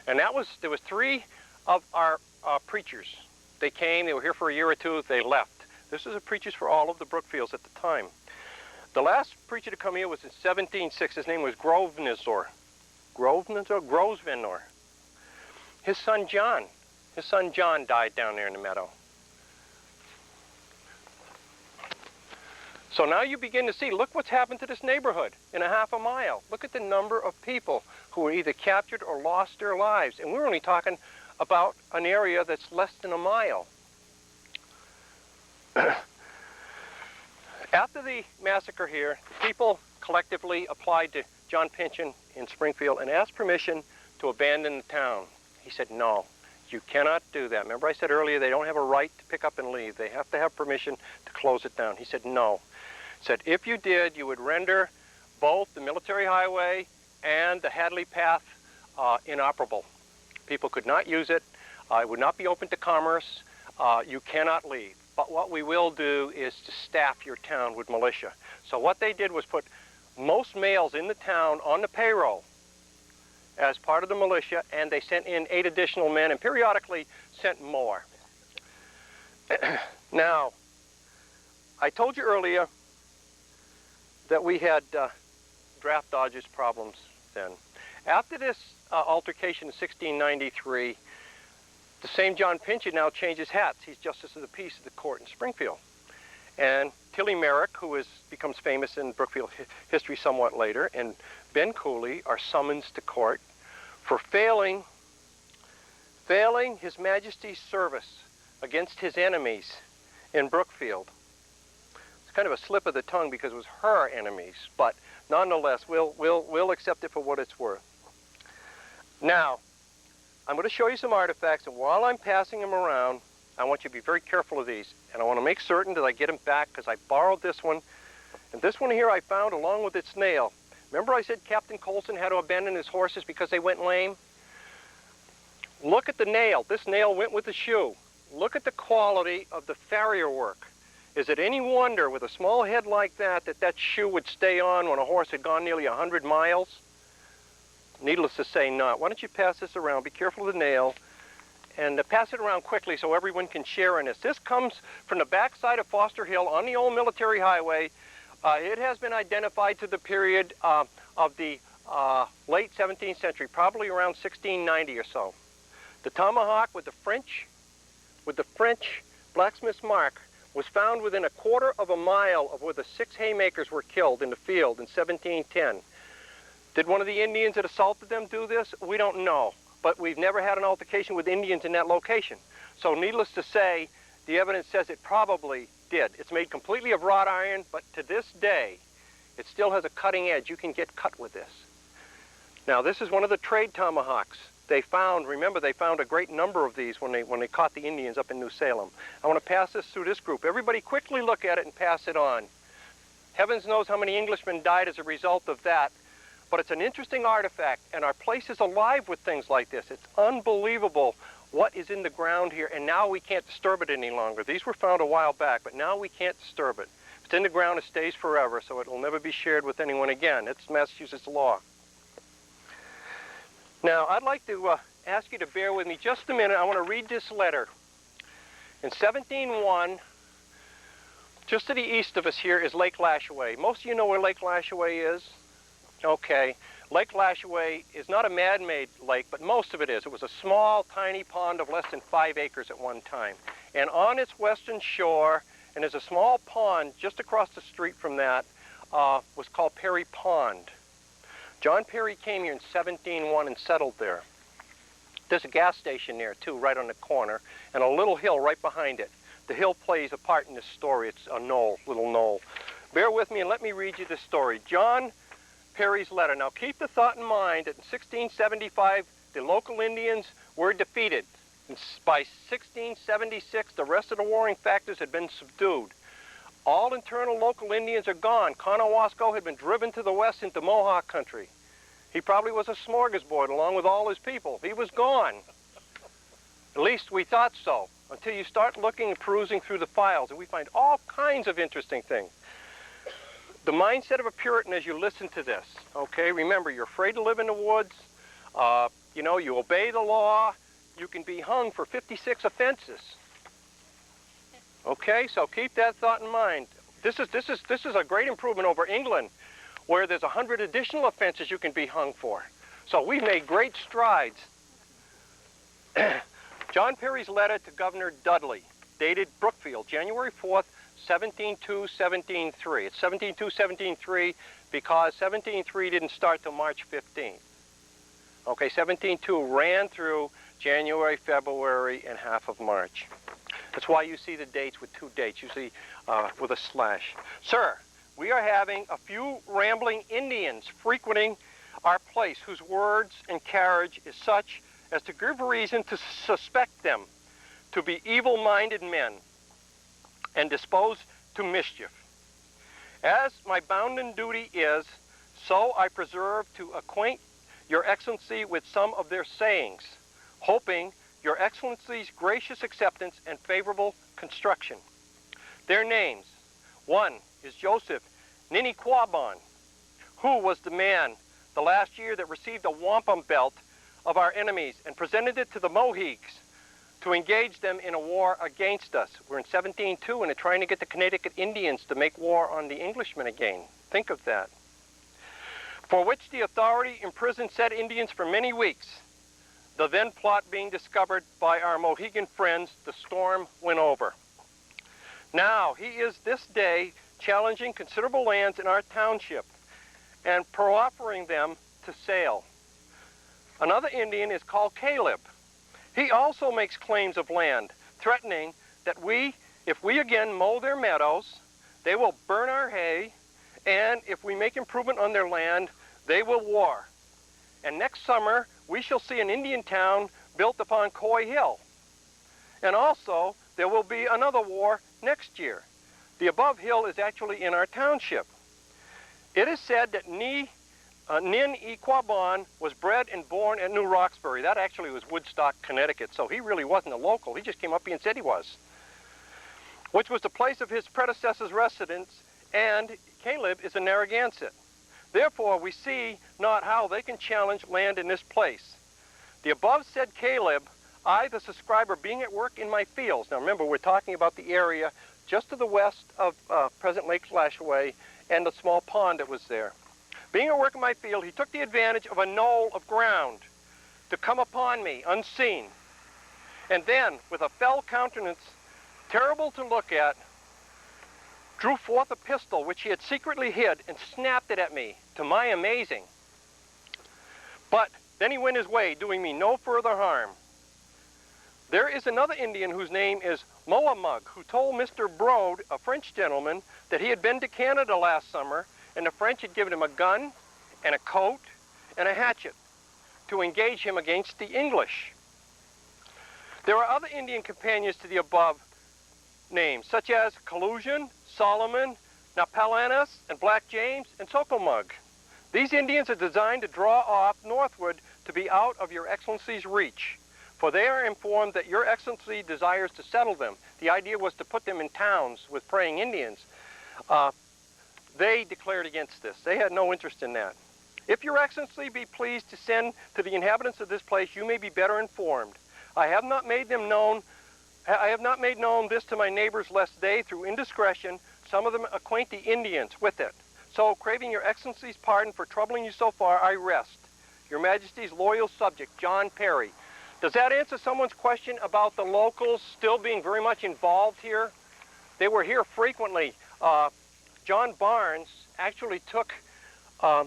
And there was 3 of our preachers. They came, they were here for a year or 2, they left. This was the preachers for all of the Brookfields at the time. The last preacher to come here was in 1706. His name was Grosvenor. His son John died down there in the meadow. So now you begin to see, look what's happened to this neighborhood in a half a mile. Look at the number of people who were either captured or lost their lives. And we're only talking about an area that's less than a mile. After the massacre here, the people collectively applied to John Pynchon in Springfield and asked permission to abandon the town. He said, no, you cannot do that. Remember I said earlier they don't have a right to pick up and leave. They have to have permission to close it down. He said, no. He said, if you did, you would render both the military highway and the Hadley Path inoperable. People could not use it. It would not be open to commerce. You cannot leave. But what we will do is to staff your town with militia. So what they did was put most males in the town on the payroll as part of the militia, and they sent in 8 additional men and periodically sent more. Now, I told you earlier that we had draft dodgers problems then. After this altercation in 1693, the same John Pynchon now changes hats. He's Justice of the Peace of the court in Springfield. And Tilly Merrick, who becomes famous in Brookfield history somewhat later, and Ben Cooley are summoned to court for failing His Majesty's service against his enemies in Brookfield. It's kind of a slip of the tongue because it was her enemies, but nonetheless, we'll accept it for what it's worth. Now, I'm going to show you some artifacts, and while I'm passing them around, I want you to be very careful of these, and I want to make certain that I get them back because I borrowed this one, and this one here I found along with its nail. Remember I said Captain Colson had to abandon his horses because they went lame? Look at the nail. This nail went with the shoe. Look at the quality of the farrier work. Is it any wonder with a small head like that that shoe would stay on when a horse had gone nearly 100 miles? Needless to say, not. Why don't you pass this around? Be careful of the nail. pass it around quickly so everyone can share in this. This comes from the backside of Foster Hill on the old military highway. It has been identified to the period of the late 17th century, probably around 1690 or so. The tomahawk with the French blacksmith's mark was found within a quarter of a mile of where the 6 haymakers were killed in the field in 1710. Did one of the Indians that assaulted them do this? We don't know, but we've never had an altercation with Indians in that location. So needless to say, the evidence says it probably did. It's made completely of wrought iron, but to this day, it still has a cutting edge. You can get cut with this. Now, this is one of the trade tomahawks. They found, remember, they found a great number of these when they caught the Indians up in New Salem. I want to pass this through this group. Everybody quickly look at it and pass it on. Heavens knows how many Englishmen died as a result of that, but it's an interesting artifact, and our place is alive with things like this. It's unbelievable what is in the ground here, and now we can't disturb it any longer. These were found a while back, but now we can't disturb it. If it's in the ground, it stays forever, so it will never be shared with anyone again. It's Massachusetts law. Now, I'd like to ask you to bear with me just a minute. I want to read this letter. In 1701, just to the east of us here is Lake Lashaway. Most of you know where Lake Lashaway is? Okay. Lake Lashaway is not a man-made lake, but most of it is. It was a small, tiny pond of less than 5 acres at one time. And on its western shore, and there's a small pond just across the street from that, was called Perry Pond. John Perry came here in 1701 and settled there. There's a gas station there, too, right on the corner, and a little hill right behind it. The hill plays a part in this story. It's a knoll, little knoll. Bear with me and let me read you this story. John Perry's letter. Now, keep the thought in mind that in 1675, the local Indians were defeated. And by 1676, the rest of the warring factors had been subdued. All internal local Indians are gone. Conowasco had been driven to the west into Mohawk country. He probably was a smorgasbord along with all his people. He was gone. At least we thought so, until you start looking and perusing through the files, and we find all kinds of interesting things. The mindset of a Puritan as you listen to this, okay? Remember, you're afraid to live in the woods. You know, you obey the law. You can be hung for 56 offenses. Okay, so keep that thought in mind. This is a great improvement over England, where there's 100 additional offenses you can be hung for. So we've made great strides. John Perry's letter to Governor Dudley, dated Brookfield, January 4th, 1702-1703. It's 1702-1703 because 1703 didn't start till March 15th. Okay, 1702 ran through January, February, and half of March. That's why you see the dates with 2 dates, usually with a slash. Sir, we are having a few rambling Indians frequenting our place whose words and carriage is such as to give reason to suspect them to be evil-minded men and disposed to mischief. As my bounden duty is, so I preserve to acquaint your Excellency with some of their sayings, hoping Your Excellency's gracious acceptance and favorable construction. Their names: one is Joseph Nini Quaboag, who was the man the last year that received a wampum belt of our enemies and presented it to the Mohawks to engage them in a war against us. We're in 1702 and they're trying to get the Connecticut Indians to make war on the Englishmen again. Think of that. For which the authority imprisoned said Indians for many weeks. The then plot being discovered by our Mohegan friends, the storm went over. Now he is this day challenging considerable lands in our township and proffering them to sale. Another Indian is called Caleb. He also makes claims of land, threatening that if we again mow their meadows, they will burn our hay, and if we make improvement on their land, they will war. And next summer, we shall see an Indian town built upon Coy Hill. And also, there will be another war next year. The above hill is actually in our township. It is said that Nin E. Quaboag was bred and born at New Roxbury. That actually was Woodstock, Connecticut, so he really wasn't a local. He just came up here and said he was. Which was the place of his predecessor's residence, and Caleb is a Narragansett. Therefore, we see not how they can challenge land in this place. The above said Caleb, I, the subscriber, being at work in my fields. Now remember, we're talking about the area just to the west of present Lake Slashaway and the small pond that was there. Being at work in my field, he took the advantage of a knoll of ground to come upon me unseen. And then, with a fell countenance, terrible to look at, drew forth a pistol which he had secretly hid and snapped it at me, to my amazing. But then he went his way, doing me no further harm. There is another Indian whose name is Quaboag, who told Mr. Broad, a French gentleman, that he had been to Canada last summer, and the French had given him a gun and a coat and a hatchet to engage him against the English. There are other Indian companions to the above names, such as Collusion, Solomon, Napalanas, and Black James, and Sokomug. These Indians are designed to draw off northward to be out of your Excellency's reach, for they are informed that your Excellency desires to settle them. The idea was to put them in towns with praying Indians. They declared against this. They had no interest in that. If your Excellency be pleased to send to the inhabitants of this place, you may be better informed. I have not made known this to my neighbors, lest they, through indiscretion, some of them acquaint the Indians with it. So, craving your Excellency's pardon for troubling you so far, I rest. Your Majesty's loyal subject, John Perry. Does that answer someone's question about the locals still being very much involved here? They were here frequently. John Barnes actually took a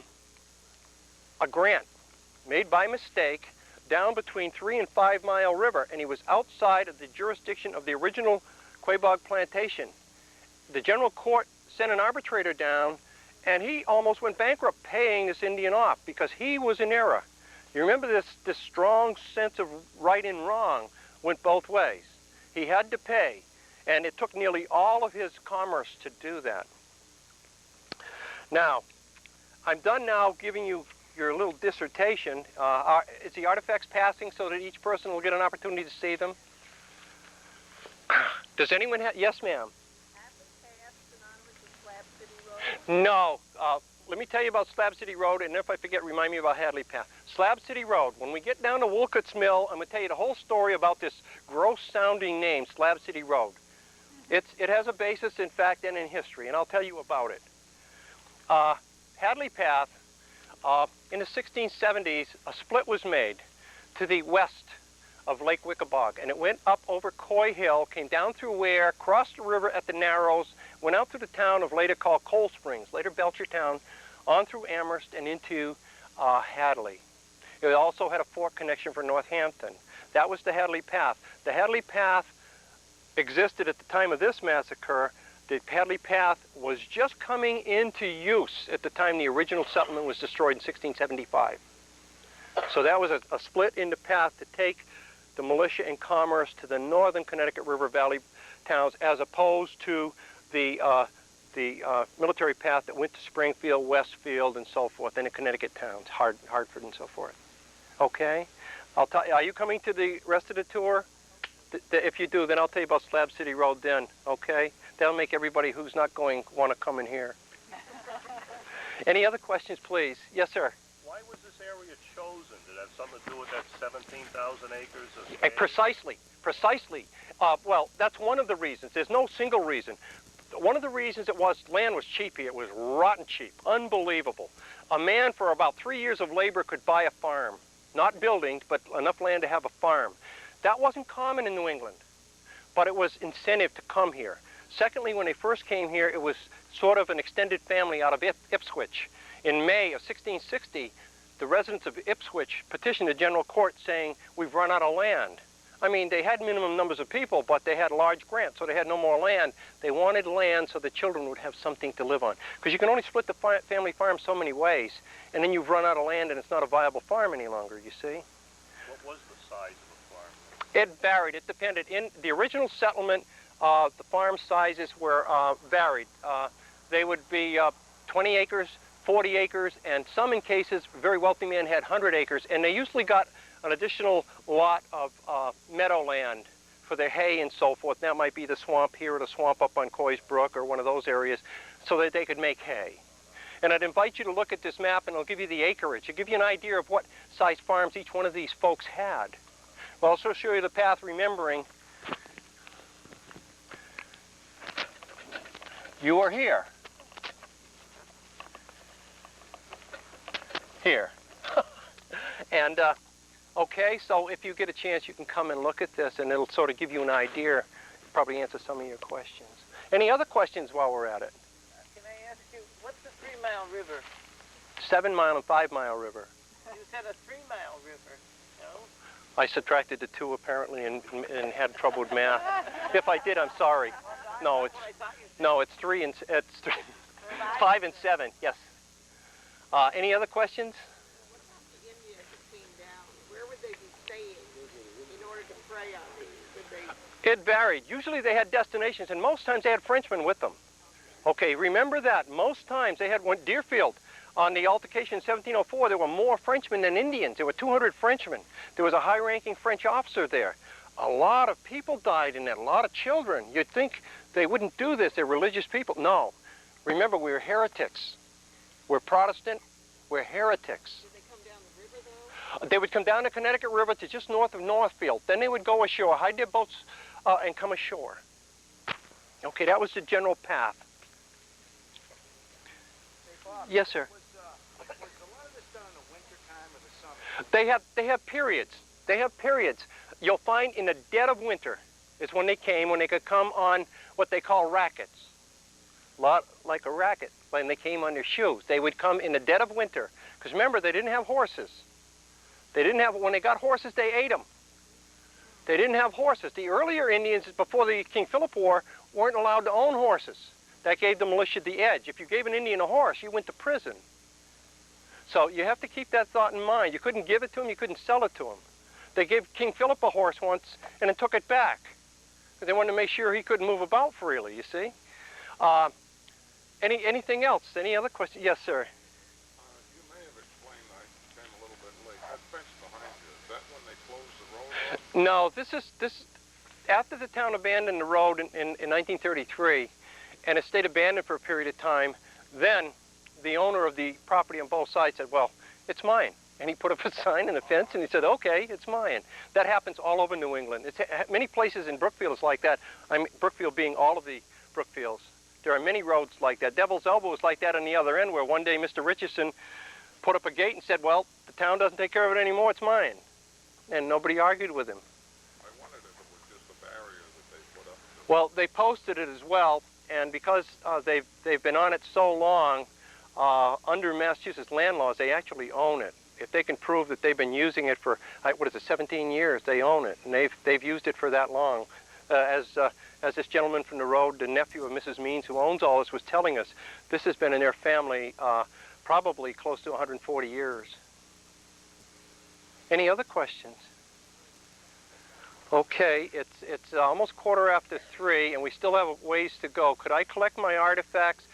grant made by mistake down between 3 and 5 Mile River, and he was outside of the jurisdiction of the original Quaboag plantation. The general court sent an arbitrator down, and he almost went bankrupt paying this Indian off because he was in error. You remember this strong sense of right and wrong went both ways. He had to pay, and it took nearly all of his commerce to do that. Now, I'm done now giving you your little dissertation. Is the artifacts passing so that each person will get an opportunity to see them? Does anyone have? Yes, ma'am. Slab City Road? No. Let me tell you about Slab City Road, and if I forget, remind me about Hadley Path. Slab City Road, when we get down to Wolcott Mill, I'm going to tell you the whole story about this gross-sounding name, Slab City Road. It has a basis in fact and in history, and I'll tell you about it. Hadley Path, in the 1670s, a split was made to the west of Lake Quaboag, and it went up over Coy Hill, came down through Ware, crossed the river at the Narrows, went out through the town of later called Coal Springs, later Belchertown, on through Amherst and into Hadley. It also had a fork connection for Northampton. That was the Hadley Path. The Hadley Path existed at the time of this massacre. The Hadley Path was just coming into use at the time the original settlement was destroyed in 1675. So that was a split in the path to take the militia and commerce to the northern Connecticut River Valley towns, as opposed to the military path that went to Springfield, Westfield, and so forth, and the Connecticut towns, Hartford, and so forth. Okay? I'll tell you, are you coming to the rest of the tour? If you do, then I'll tell you about Slab City Road then, okay? That'll make everybody who's not going want to come in here. Any other questions, please? Yes, sir? Why was this area chosen? Did it have something to do with that 17,000 acres of space? Precisely. Well, that's one of the reasons. There's no single reason. One of the reasons land was cheap here. It was rotten cheap, unbelievable. A man for about 3 years of labor could buy a farm. Not buildings, but enough land to have a farm. That wasn't common in New England, but it was incentive to come here. Secondly, when they first came here, it was sort of an extended family out of Ipswich. In May of 1660, the residents of Ipswich petitioned the general court saying, we've run out of land. I mean, they had minimum numbers of people, but they had large grants, so they had no more land. They wanted land so the children would have something to live on. Because you can only split the family farm so many ways, and then you've run out of land and it's not a viable farm any longer, you see? What was the size of the farm? It varied. It depended. In the original settlement, the farm sizes were varied. They would be 20 acres, 40 acres, and some in cases, very wealthy men had 100 acres, and they usually got an additional lot of meadowland for their hay and so forth. That might be the swamp here or the swamp up on Coy's Brook or one of those areas, so that they could make hay. And I'd invite you to look at this map, and it'll give you the acreage. It'll give you an idea of what size farms each one of these folks had. We'll also show you the path, remembering you are here. Here. And okay, so if you get a chance, you can come and look at this, and it'll sort of give you an idea, probably answer some of your questions. Any other questions while we're at it? Can I ask you, what's the 3 Mile River? 7 Mile and 5 Mile River. You said a 3 Mile River, no? I subtracted the 2 apparently and had trouble with math. If I did, I'm sorry. No, it's 3 and it's 3, 5 and 7. Yes. Any other questions? What about the Indians that came down? Where would they be staying in order to prey on these? It varied. Usually they had destinations, and most times they had Frenchmen with them. Okay, remember that. Most times they had Deerfield. On the altercation in 1704, there were more Frenchmen than Indians. There were 200 Frenchmen. There was a high-ranking French officer there. A lot of people died in that, a lot of children. You'd think they wouldn't do this. They're religious people. No. Remember, we were heretics. We're Protestant. We're heretics. Did they come down the river, though? They would come down the Connecticut River to just north of Northfield. Then they would go ashore, hide their boats, and come ashore. Okay, that was the general path. Hey, Bob, Yes, sir. Was a lot of this done in the winter time or the summer? They have periods. They have periods. You'll find in the dead of winter is when they came, when they could come on what they call rackets. Lot like a racket, when they came on their shoes. They would come in the dead of winter. Because remember, they didn't have horses. They didn't have, when they got horses, they ate them. They didn't have horses. The earlier Indians, before the King Philip War, weren't allowed to own horses. That gave the militia the edge. If you gave an Indian a horse, you went to prison. So you have to keep that thought in mind. You couldn't give it to him, you couldn't sell it to him. They gave King Philip a horse once and then took it back. They wanted to make sure he couldn't move about freely, you see. Anything else? Any other questions? Yes, sir. You may have explained, I came a little bit late. That fence behind you, is that when they closed the road off? No, this after the town abandoned the road in 1933, and it stayed abandoned for a period of time, then the owner of the property on both sides said, well, it's mine. And he put up a sign and a fence, and he said, okay, it's mine. That happens all over New England. It's, many places in Brookfield is like that. I mean, Brookfield being all of the Brookfields. There are many roads like that. Devil's Elbow is like that on the other end, where one day Mr. Richardson put up a gate and said, well, the town doesn't take care of it anymore, it's mine. And nobody argued with him. I wondered if it was just a barrier that they put up. Well, they posted it as well, and because they've been on it so long, under Massachusetts land laws, they actually own it. If they can prove that they've been using it for, 17 years, they own it, and they've used it for that long. As this gentleman from the road, the nephew of Mrs. Means, who owns all this, was telling us, this has been in their family probably close to 140 years. Any other questions? Okay, it's almost 3:15, and we still have a ways to go. Could I collect my artifacts?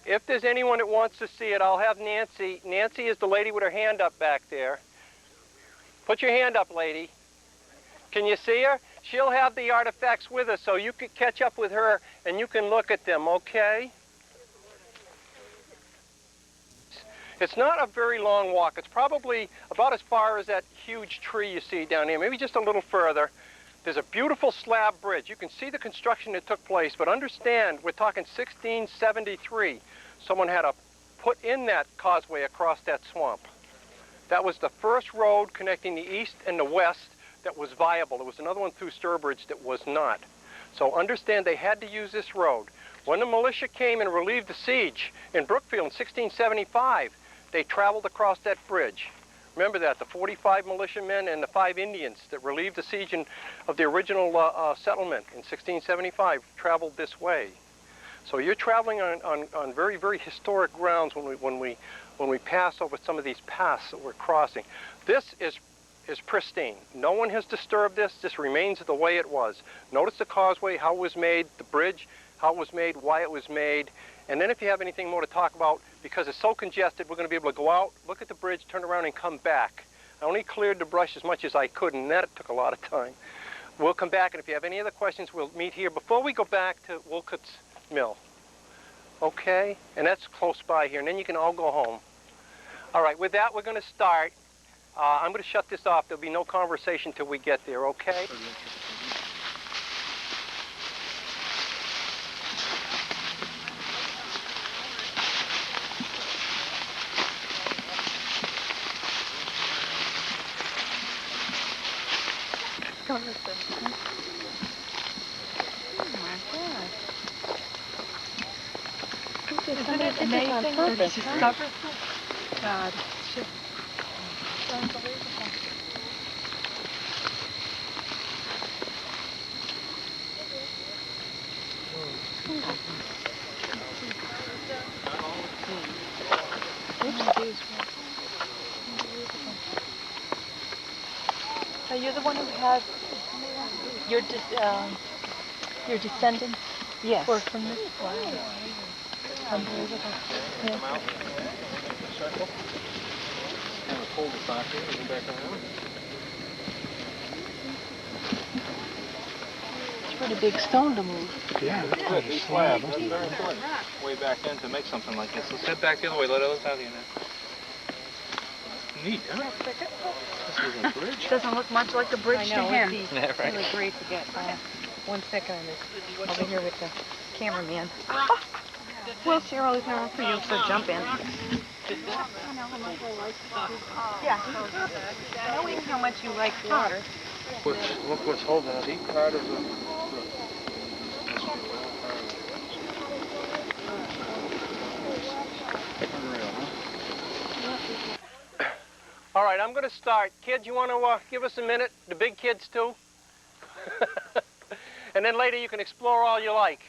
If there's anyone that wants to see it, I'll have Nancy. Nancy is the lady with her hand up back there. Put your hand up, lady. Can you see her? She'll have the artifacts with us, so you can catch up with her and you can look at them, okay? It's not a very long walk. It's probably about as far as that huge tree you see down here, maybe just a little further. There's a beautiful slab bridge. You can see the construction that took place, but understand, we're talking 1673. Someone had to put in that causeway across that swamp. That was the first road connecting the east and the west that was viable. There was another one through Sturbridge that was not. So understand they had to use this road. When the militia came and relieved the siege in Brookfield in 1675, they traveled across that bridge. Remember that, the 45 militiamen and the 5 Indians that relieved the siege of the original settlement in 1675 traveled this way. So you're traveling on very, very historic grounds when we pass over some of these paths that we're crossing. This is pristine. No one has disturbed this. This remains the way it was. Notice the causeway, how it was made, the bridge, how it was made, why it was made. And then if you have anything more to talk about, because it's so congested, we're going to be able to go out, look at the bridge, turn around and come back. I only cleared the brush as much as I could, and that took a lot of time. We'll come back, and if you have any other questions, we'll meet here before we go back to Wolcott Mill. Okay? And that's close by here, and then you can all go home. All right, with that, we're going to start. I'm going to shut this off. There'll be no conversation till we get there, okay? Isn't it amazing that she discovered God, it's just unbelievable. Are you the one who had your descendants? Yes. Were from this? Wow. Unbelievable. Yeah. Circle. Kind of cul-de-sac here, and go back around. It's a pretty big stone to move. Yeah, that's quite a slab. That's very important. Way back then to make something like this. So step back the other way, let others have you in there. Neat, huh? This is a bridge. Doesn't look much like a bridge to him. Yeah, right. Really great to get 1 second on this over here with the cameraman. Well, Cheryl, is there for you, so jump in. Yeah. Knowing how much you like water. Look what's holding a deep part of the... Unreal, huh? All right, I'm going to start. Kids, you want to give us a minute? The big kids, too? And then later you can explore all you like.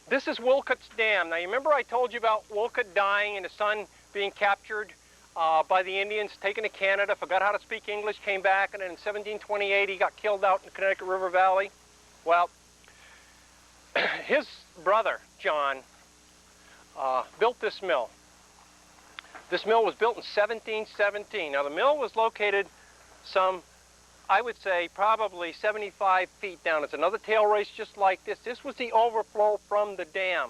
This is Wolcott's Dam. Now, you remember I told you about Wolcott dying and his son being captured by the Indians, taken to Canada, forgot how to speak English, came back, and then in 1728 he got killed out in the Connecticut River Valley? Well, his brother, John, built this mill. This mill was built in 1717. Now, the mill was located some, I would say, probably 75 feet down. It's another tail race just like this. This was the overflow from the dam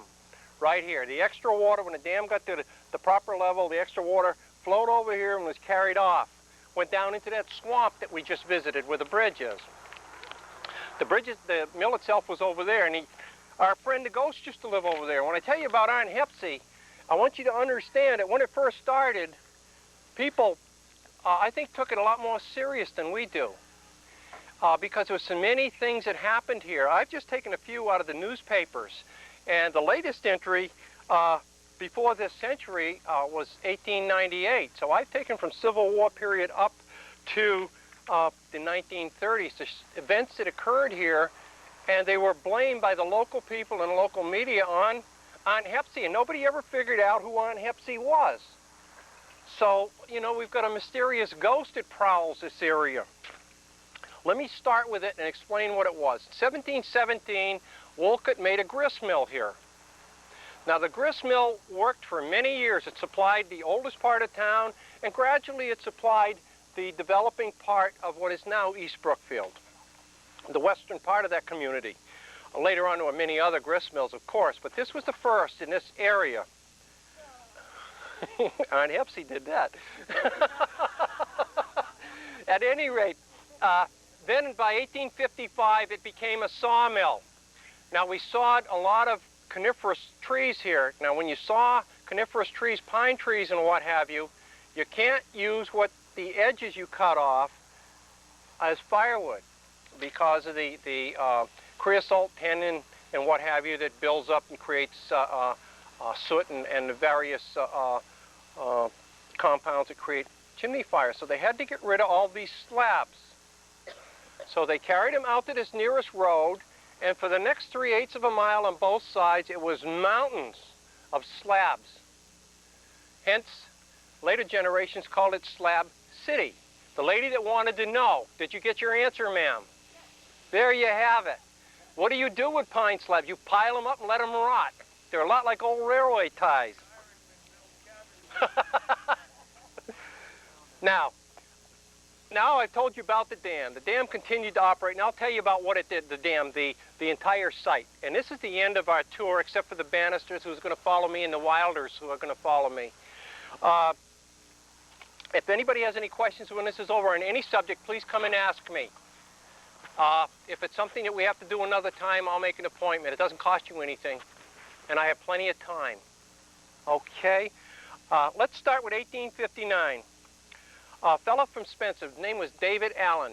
right here. The extra water, when the dam got to the proper level, the extra water flowed over here and was carried off. Went down into that swamp that we just visited where the bridge is. The mill itself was over there, and our friend the ghost used to live over there. When I tell you about Aunt Hepsy, I want you to understand that when it first started, people, I think, took it a lot more serious than we do. Because there were so many things that happened here. I've just taken a few out of the newspapers. And the latest entry before this century was 1898. So I've taken from Civil War period up to the 1930s, the events that occurred here, and they were blamed by the local people and local media on Aunt Hepsy, and nobody ever figured out who Aunt Hepsy was. So, you know, we've got a mysterious ghost that prowls this area. Let me start with it and explain what it was. In 1717, Wolcott made a grist mill here. Now, the grist mill worked for many years. It supplied the oldest part of town, and gradually it supplied the developing part of what is now East Brookfield, the western part of that community. Later on, there were many other grist mills, of course, but this was the first in this area. Aunt Hepsy did that. At any rate, then by 1855, it became a sawmill. Now, we sawed a lot of coniferous trees here. Now, when you saw coniferous trees, pine trees and what have you, you can't use what the edges you cut off as firewood because of the creosote tannin and what have you that builds up and creates soot and the various compounds that create chimney fire. So they had to get rid of all these slabs. So they carried them out to this nearest road, and for the next 3/8 of a mile on both sides, it was mountains of slabs. Hence, later generations called it Slab City. The lady that wanted to know, did you get your answer, ma'am? There you have it. What do you do with pine slabs? You pile them up and let them rot. They're a lot like old railway ties. Now I've told you about the dam. The dam continued to operate, and I'll tell you about what it did, the dam, the entire site. And this is the end of our tour, except for the Bannisters, who's going to follow me, and the Wilders, who are going to follow me. If anybody has any questions when this is over on any subject, please come and ask me. If it's something that we have to do another time, I'll make an appointment. It doesn't cost you anything, and I have plenty of time. Okay, let's start with 1859. A fellow from Spencer, his name was David Allen,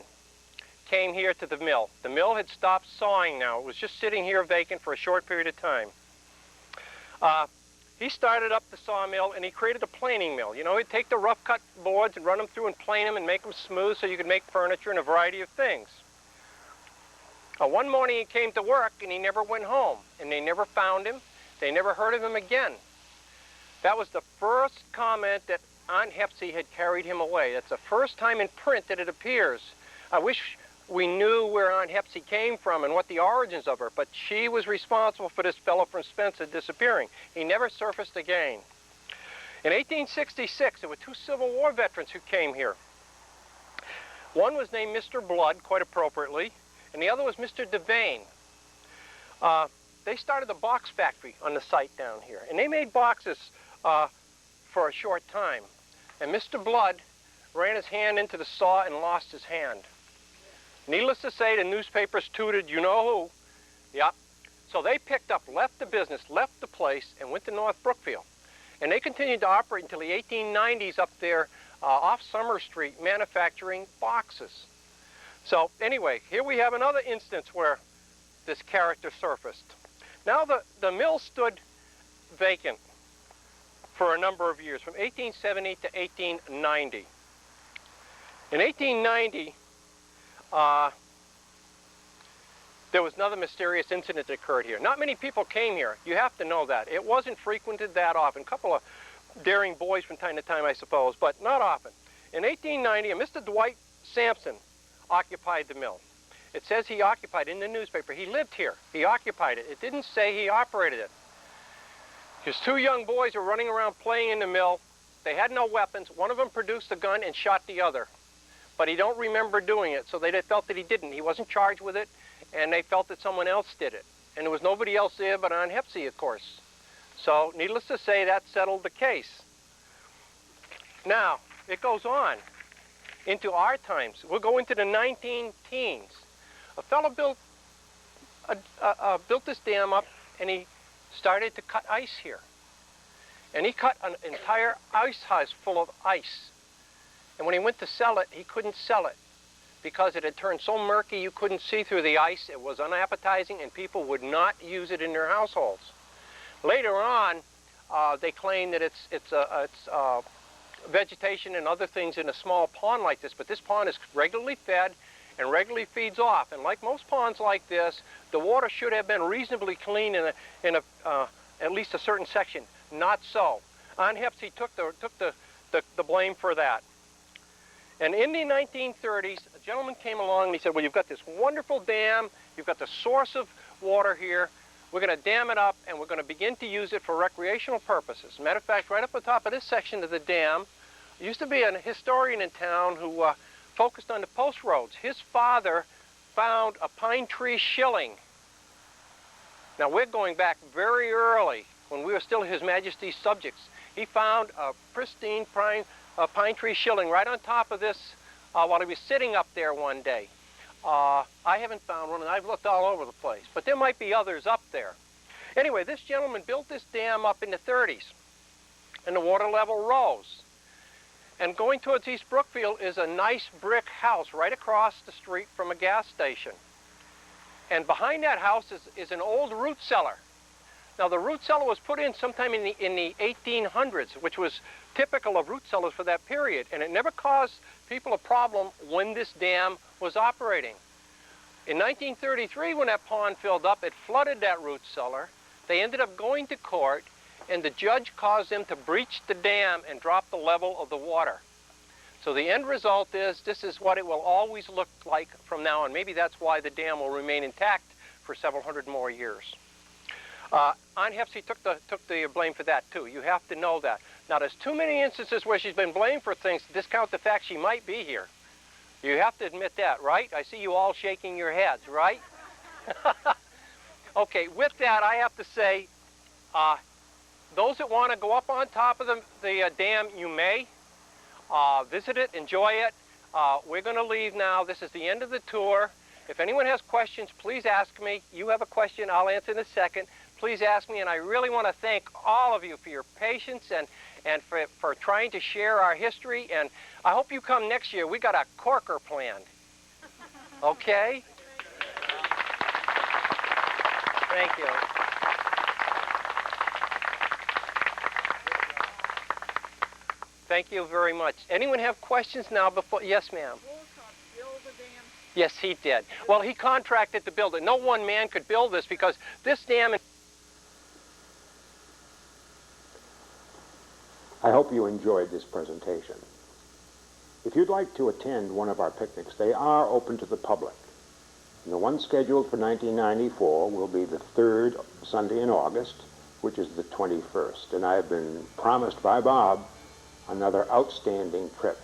came here to the mill. The mill had stopped sawing now. It was just sitting here vacant for a short period of time. He started up the sawmill and he created a planing mill. You know, he'd take the rough cut boards and run them through and plane them and make them smooth so you could make furniture and a variety of things. One morning he came to work and he never went home, and they never found him. They never heard of him again. That was the first comment that Aunt Hepsy had carried him away. That's the first time in print that it appears. I wish we knew where Aunt Hepsy came from and what the origins of her, but she was responsible for this fellow from Spencer disappearing. He never surfaced again. In 1866, there were two Civil War veterans who came here. One was named Mr. Blood, quite appropriately, and the other was Mr. Devane. They started a box factory on the site down here, and they made boxes for a short time. And Mr. Blood ran his hand into the saw and lost his hand. Needless to say, the newspapers tooted, you know who. Yep. So they picked up, left the business, left the place, and went to North Brookfield. And they continued to operate until the 1890s up there off Summer Street, manufacturing boxes. So anyway, here we have another instance where this character surfaced. Now the mill stood vacant for a number of years, from 1870 to 1890. In 1890, there was another mysterious incident that occurred here. Not many people came here. You have to know that. It wasn't frequented that often. A couple of daring boys from time to time, I suppose, but not often. In 1890, a Mr. Dwight Sampson occupied the mill. It says he occupied in the newspaper. He lived here. He occupied it. It didn't say he operated it. His two young boys were running around playing in the mill. They had no weapons. One of them produced a gun and shot the other. But he don't remember doing it, so they felt that he didn't. He wasn't charged with it, and they felt that someone else did it. And there was nobody else there but Aunt Hepsy, of course. So, needless to say, that settled the case. Now, it goes on into our times. We'll go into the 19-teens. A fellow built this dam up, and he started to cut ice here. And he cut an entire ice house full of ice. And when he went to sell it, he couldn't sell it because it had turned so murky you couldn't see through the ice. It was unappetizing, and people would not use it in their households. Later on, they claim that it's vegetation and other things in a small pond like this, but this pond is regularly fed and regularly feeds off. And like most ponds like this, the water should have been reasonably clean in at least a certain section. Not so. Aunt Hepsy took the blame for that. And in the 1930s, a gentleman came along and he said, well, you've got this wonderful dam, you've got the source of water here, we're going to dam it up and we're going to begin to use it for recreational purposes. Matter of fact, right up on top of this section of the dam, there used to be a historian in town who focused on the post roads. His father found a pine tree shilling. Now we're going back very early when we were still His Majesty's subjects. He found a pristine pine tree shilling right on top of this while he was sitting up there one day. I haven't found one, and I've looked all over the place, but there might be others up there. Anyway, this gentleman built this dam up in the 30s, and the water level rose. And going towards East Brookfield is a nice brick house right across the street from a gas station. And behind that house is an old root cellar. Now, the root cellar was put in sometime in the 1800s, which was typical of root cellars for that period, and it never caused people a problem when this dam was operating. In 1933, when that pond filled up, it flooded that root cellar. They ended up going to court, and the judge caused them to breach the dam and drop the level of the water. So the end result is this is what it will always look like from now on. Maybe that's why the dam will remain intact for several hundred more years. Aunt Hepsy took the blame for that, too. You have to know that. Now, there's too many instances where she's been blamed for things to discount the fact she might be here. You have to admit that, right? I see you all shaking your heads, right? Okay, with that, I have to say, those that want to go up on top of the dam, you may. Visit it, enjoy it. We're going to leave now. This is the end of the tour. If anyone has questions, please ask me. You have a question, I'll answer in a second. Please ask me, and I really want to thank all of you for your patience and for trying to share our history. And I hope you come next year. We got a corker planned. Okay? Thank you. Thank you very much. Anyone have questions now before? Yes, ma'am. Wolcott built the dam? Yes, he did. Well, he contracted to build it. No one man could build this because this dam... I hope you enjoyed this presentation. If you'd like to attend one of our picnics, they are open to the public. And the one scheduled for 1994 will be the third Sunday in August, which is the 21st. And I have been promised by Bob another outstanding trip.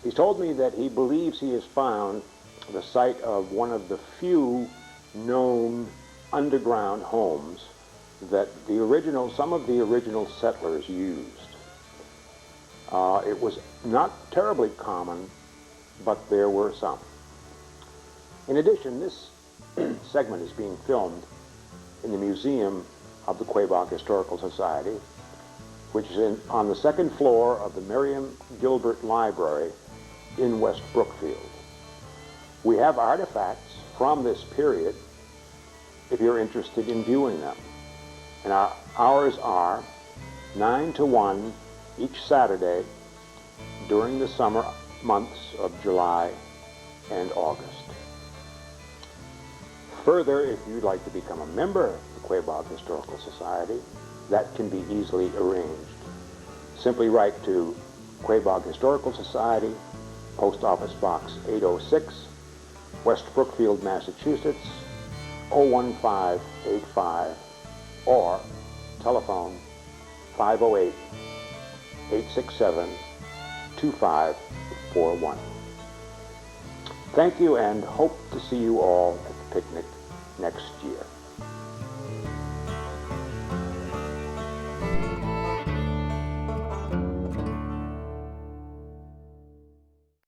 He's told me that he believes he has found the site of one of the few known underground homes that some of the original settlers used. It was not terribly common, but there were some. In addition, this segment is being filmed in the Museum of the Quaboag Historical Society, which is on the second floor of the Miriam Gilbert Library in West Brookfield. We have artifacts from this period if you're interested in viewing them. And our hours are 9 to 1 each Saturday during the summer months of July and August. Further, if you'd like to become a member of the Quaboag Historical Society, that can be easily arranged. Simply write to Quaboag Historical Society, Post Office Box 806, West Brookfield, Massachusetts, 01585, or telephone 508-867-2541. Thank you, and hope to see you all at the picnic next